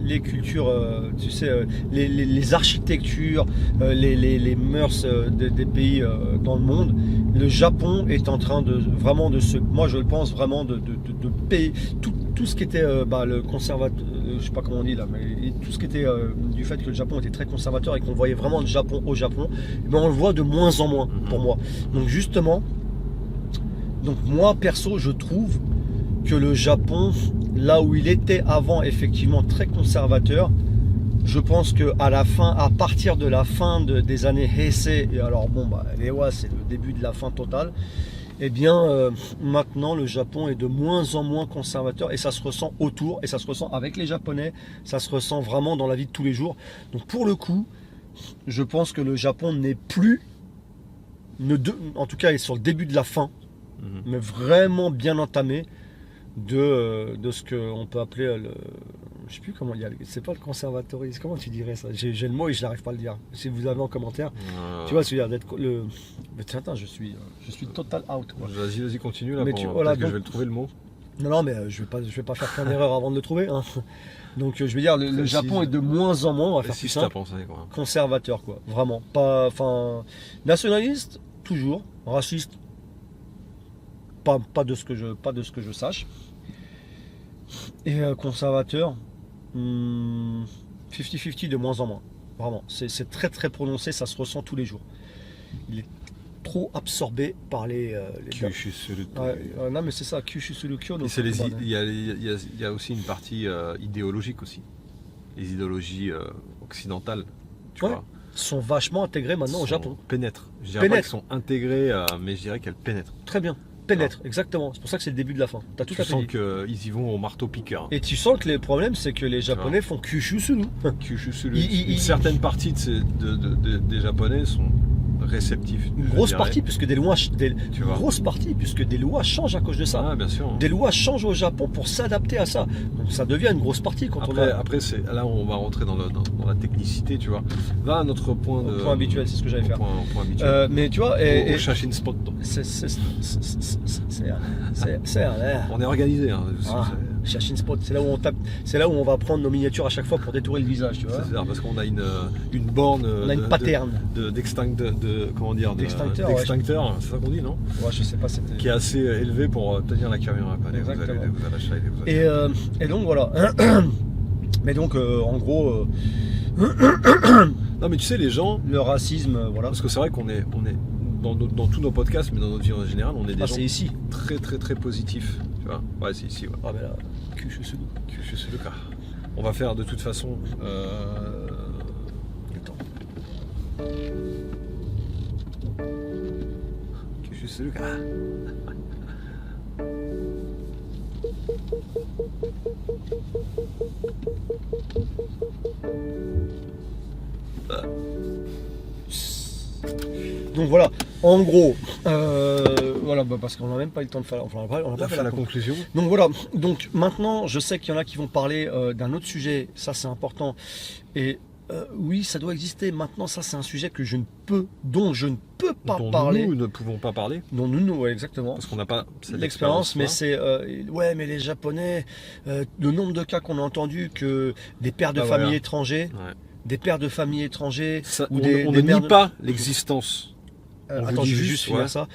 Les cultures, tu sais, les architectures, les mœurs des pays dans le monde. Le Japon est en train moi je le pense vraiment de payer tout ce qui était le conservateur, je sais pas comment on dit là, mais tout ce qui était du fait que le Japon était très conservateur et qu'on voyait vraiment le Japon au Japon, on le voit de moins en moins pour moi. Donc justement, moi perso je trouve que le Japon, là où il était avant effectivement très conservateur, je pense qu'à la fin, à partir de la fin des années Heisei, et alors bon, Reiwa c'est le début de la fin totale, eh bien maintenant le Japon est de moins en moins conservateur et ça se ressent autour, et ça se ressent avec les Japonais, ça se ressent vraiment dans la vie de tous les jours. Donc pour le coup, je pense que le Japon n'est plus, en tout cas est sur le début de la fin, mais vraiment bien entamé de ce qu'on peut appeler je sais plus comment il y a, c'est pas le conservatorisme, comment tu dirais ça, j'ai le mot et je n'arrive pas à le dire, si vous avez en commentaire, tu vois, c'est-à-dire d'être le... Mais attends, je suis total out, quoi. Vas-y, continue là, voilà, que je vais le trouver le mot. Non, mais je vais pas faire plein d'erreurs avant de le trouver, hein. Donc je veux dire, le Japon est de moins en moins, on va faire plus simple, conservateur, quoi, vraiment, pas, enfin, nationaliste, toujours, raciste, pas de ce que je sache, et conservateur, 50-50 de moins en moins, vraiment, c'est très très prononcé, ça se ressent tous les jours. Il est trop absorbé par les non mais c'est ça, Kyushu Surukyo. Il y a aussi une partie idéologique aussi, les idéologies occidentales, tu vois, sont vachement intégrées maintenant au Japon. Pénètrent, je dirais pas qu'elles sont intégrées, mais je dirais qu'elles pénètrent. Très bien. Pénètre, exactement. C'est pour ça que c'est le début de la fin. T'as tout à fait dit. Tu sens qu'ils y vont au marteau piqueur. Et tu sens que les problèmes, c'est que les Japonais font Kyushu Sulu. Une certaine partie des Japonais sont réceptifs. Une grosse partie, puisque des lois changent à cause de ça. Ah, bien sûr. Des lois changent au Japon pour s'adapter à ça. Donc ça devient une grosse partie quand Après, là, on va rentrer dans la technicité, tu vois. Va à notre point habituel, c'est ce que j'allais faire. Point habituel. Mais tu vois, au Shashin Spot. On est organisé. Hein. Shashin Spot, c'est là où on tape, c'est là où on va prendre nos miniatures à chaque fois pour détourer le visage, tu vois. C'est ça, parce qu'on a une borne. On a une pattern. D'extincteur, c'est ça qu'on dit, non? Ouais, je sais pas. Qui est assez élevé pour tenir la caméra. Exactement. Et donc voilà. Mais donc en gros. Non mais tu sais, les gens. Le racisme, voilà. Parce que c'est vrai qu'on est dans tous nos podcasts, mais dans notre vie en général, on est des gens ici. très très très positifs. Tu vois? Ouais, c'est ici. Ouais. Ah ben là, Kyushu Suluka. On va faire de toute façon. Kyushu Suluka. Donc voilà, en gros, voilà, parce qu'on n'a même pas eu le temps de faire, on n'a pas fait la conclusion. Donc voilà, donc maintenant, je sais qu'il y en a qui vont parler d'un autre sujet, ça c'est important, et oui, ça doit exister. Maintenant, ça c'est un sujet dont je ne peux pas parler. Nous ne pouvons pas parler. Dont nous, ouais, exactement. Parce qu'on n'a pas l'expérience, mais c'est ouais, mais les Japonais, le nombre de cas qu'on a entendu que des pères de famille étrangers. Ouais. Des pères de familles étrangers, on ne nie pas l'existence. Attends, je vais juste finir ça.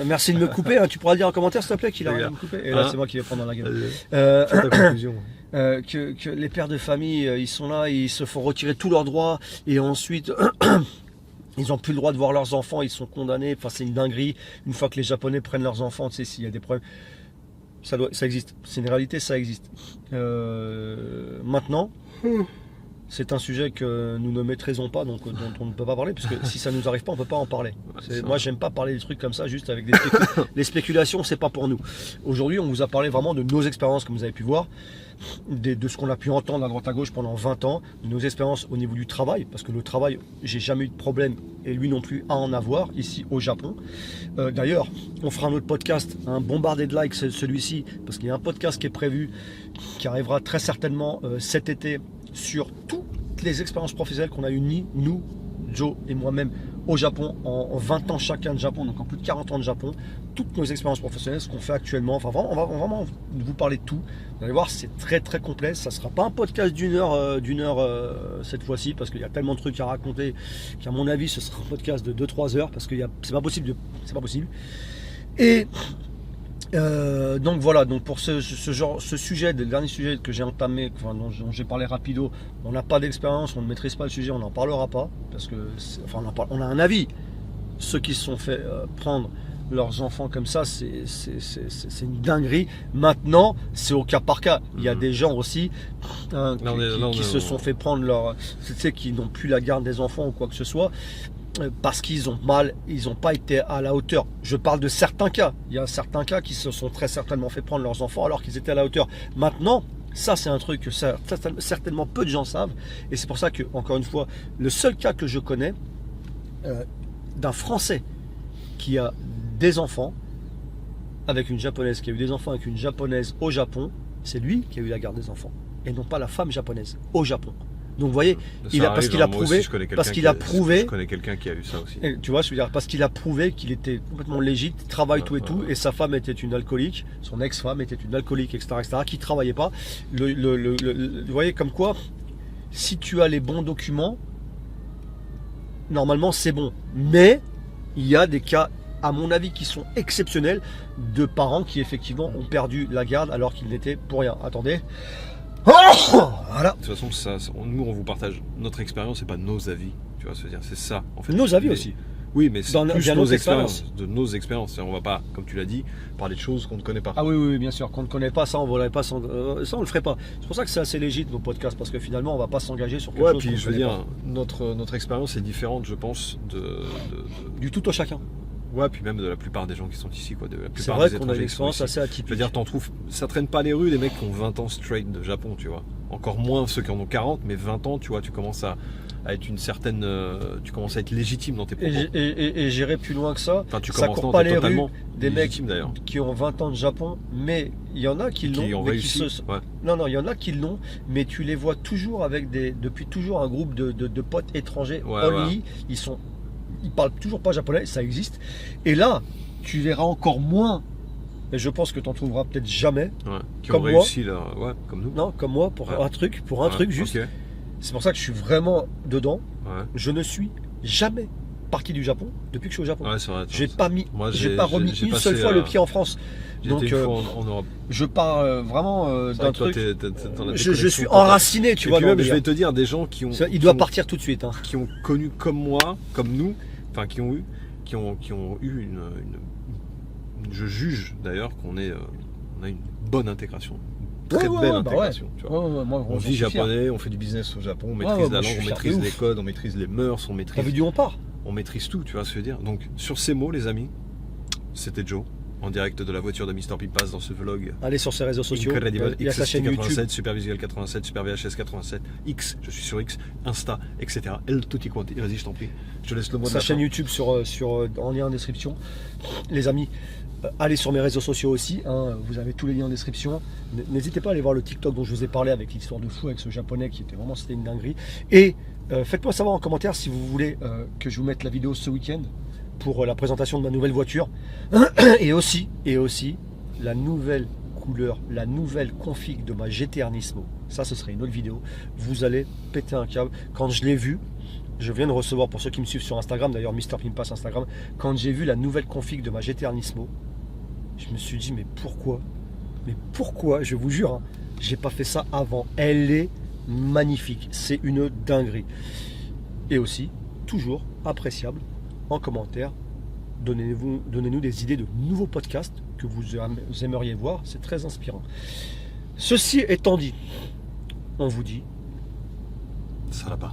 Merci de me couper. Hein. Tu pourras dire en commentaire, s'il te plaît, qu'il a rien de me couper. Et là, c'est moi qui vais prendre dans la gueule. Fais ta conclusion. Que les pères de famille, ils sont là, ils se font retirer tous leurs droits, et ensuite, ils n'ont plus le droit de voir leurs enfants, ils sont condamnés. Enfin, c'est une dinguerie. Une fois que les Japonais prennent leurs enfants, tu sais, s'il y a des problèmes, ça existe. C'est une réalité, ça existe. Maintenant. C'est un sujet que nous ne maîtrisons pas, donc dont on ne peut pas parler, parce que si ça nous arrive pas, on peut pas en parler. Moi, j'aime pas parler des trucs comme ça, juste avec les spéculations, c'est pas pour nous. Aujourd'hui, on vous a parlé vraiment de nos expériences, comme vous avez pu voir, de ce qu'on a pu entendre à droite à gauche pendant 20 ans, de nos expériences au niveau du travail, parce que le travail, j'ai jamais eu de problème, et lui non plus à en avoir, ici au Japon. D'ailleurs, on fera un autre podcast, un bombardé de likes, celui-ci, parce qu'il y a un podcast qui est prévu, qui arrivera très certainement cet été, sur toutes les expériences professionnelles qu'on a unies, nous, Joe et moi-même, au Japon, en 20 ans chacun de Japon, donc en plus de 40 ans de Japon, toutes nos expériences professionnelles, ce qu'on fait actuellement, enfin vraiment, on va vraiment vous parler de tout. Vous allez voir, c'est très très complet, ça ne sera pas un podcast d'une heure cette fois-ci, parce qu'il y a tellement de trucs à raconter, qu'à mon avis, ce sera un podcast de 2-3 heures, parce que c'est pas possible. Et donc voilà, donc pour ce sujet, le dernier sujet que j'ai entamé, enfin, dont j'ai parlé rapido, on n'a pas d'expérience, on ne maîtrise pas le sujet, on n'en parlera pas, parce que on a un avis. Ceux qui se sont fait prendre leurs enfants comme ça, c'est une dinguerie. Maintenant, c'est au cas par cas. Il y a des gens aussi qui se sont fait prendre leur... Tu sais, qui n'ont plus la garde des enfants ou quoi que ce soit, parce qu'ils ont ils n'ont pas été à la hauteur. Je parle de certains cas. Il y a certains cas qui se sont très certainement fait prendre leurs enfants alors qu'ils étaient à la hauteur. Maintenant, ça c'est un truc que certainement peu de gens savent. Et c'est pour ça que, encore une fois, le seul cas que je connais d'un Français qui a des enfants avec une japonaise, qui a eu des enfants avec une japonaise au Japon, c'est lui qui a eu la garde des enfants et non pas la femme japonaise au Japon. Donc vous voyez, parce qu'il a prouvé, je connais quelqu'un qui a eu ça aussi. Tu vois, je veux dire, parce qu'il a prouvé qu'il était complètement légitime, travaille tout et tout, et sa femme était une alcoolique, son ex-femme était une alcoolique, etc., qui travaillait pas. Vous voyez, comme quoi, si tu as les bons documents, normalement c'est bon. Mais il y a des cas, à mon avis, qui sont exceptionnels de parents qui effectivement ont perdu la garde alors qu'ils n'étaient pour rien. Attendez. Voilà. De toute façon, nous on vous partage notre expérience et pas nos avis. Tu vois, c'est ça en fait. Nos avis aussi. Oui, mais c'est plus nos expériences, de nos expériences. On va pas, comme tu l'as dit, parler de choses qu'on ne connaît pas. Ah oui, bien sûr, qu'on ne connaît pas, ça on ne pas, ça on le ferait pas. C'est pour ça que c'est assez légitime nos podcasts, parce que finalement on va pas s'engager sur quelque chose. Puis je veux dire, notre expérience est différente, je pense, du tout au chacun. Ouais, puis même de la plupart des gens qui sont ici, quoi. C'est vrai qu'on a une expérience assez atypique. Je veux dire, t'en trouves, ça traîne pas les rues des mecs qui ont 20 ans straight de Japon, tu vois. Encore moins ceux qui en ont 40, mais 20 ans, tu vois, tu commences à être une certaine, tu commences à être légitime dans tes propos. Et j'irai plus loin que ça. Enfin, tu ça commences court pas les rues des mecs qui ont 20 ans de Japon, mais il y en a qui l'ont. Qui ont réussi. Non, il y en a qui l'ont, mais tu les vois toujours depuis toujours un groupe de potes étrangers only. Ils parlent toujours pas japonais, ça existe. Et là, tu verras encore moins, mais je pense que tu en trouveras peut-être jamais. Qui ont réussi là, comme nous. Non, comme moi, pour un truc juste. Okay. C'est pour ça que je suis vraiment dedans. Je ne suis jamais parti du Japon depuis que je suis au Japon. C'est vrai, j'ai pas remis une seule fois le pied en France. Donc en Europe. je pars vraiment d'un truc. Je suis totale. Enraciné, tu vois. Même, je vais te dire, des gens qui ont. Il doit partir tout de suite. Hein. Qui ont connu comme moi, comme nous, enfin qui ont eu une. Je juge d'ailleurs qu'on a une bonne intégration. Très belle intégration. Tu vois. Moi, on vit japonais, on fait du business au Japon, on maîtrise la langue, on maîtrise les codes, on maîtrise les mœurs, on maîtrise. T'as vu d'où on part? On maîtrise tout, tu vois ce que je veux dire. Donc sur ces mots, les amis, c'était Joe. En direct de la voiture de Mr. Pimpas dans ce vlog. Allez sur ses réseaux sociaux. Il y a sa chaîne 87, YouTube. Supervisual 87, SuperVHS 87, X, je suis sur X, Insta, etc. El tutti quanti. Vas-y, je t'en prie. Je te laisse le mot de la fin. Sa chaîne YouTube en lien en description. Les amis, allez sur mes réseaux sociaux aussi. Vous avez tous les liens en description. N'hésitez pas à aller voir le TikTok dont je vous ai parlé avec l'histoire de fou avec ce japonais qui était vraiment, c'était une dinguerie. Et faites-moi savoir en commentaire si vous voulez que je vous mette la vidéo ce week-end pour la présentation de ma nouvelle voiture et aussi la nouvelle couleur, la nouvelle config de ma GT-R Nismo. Ça, ce serait une autre vidéo. Vous allez péter un câble. Quand je l'ai vu, je viens de recevoir, pour ceux qui me suivent sur Instagram, d'ailleurs Mr. Pimpas Instagram, quand j'ai vu la nouvelle config de ma GT-R Nismo, je me suis dit mais pourquoi, je vous jure, hein, j'ai pas fait ça avant. Elle est magnifique, c'est une dinguerie. Et aussi, toujours appréciable, en commentaire, donnez-nous des idées de nouveaux podcasts que vous aimeriez voir, c'est très inspirant. Ceci étant dit, on vous dit... Ça va pas.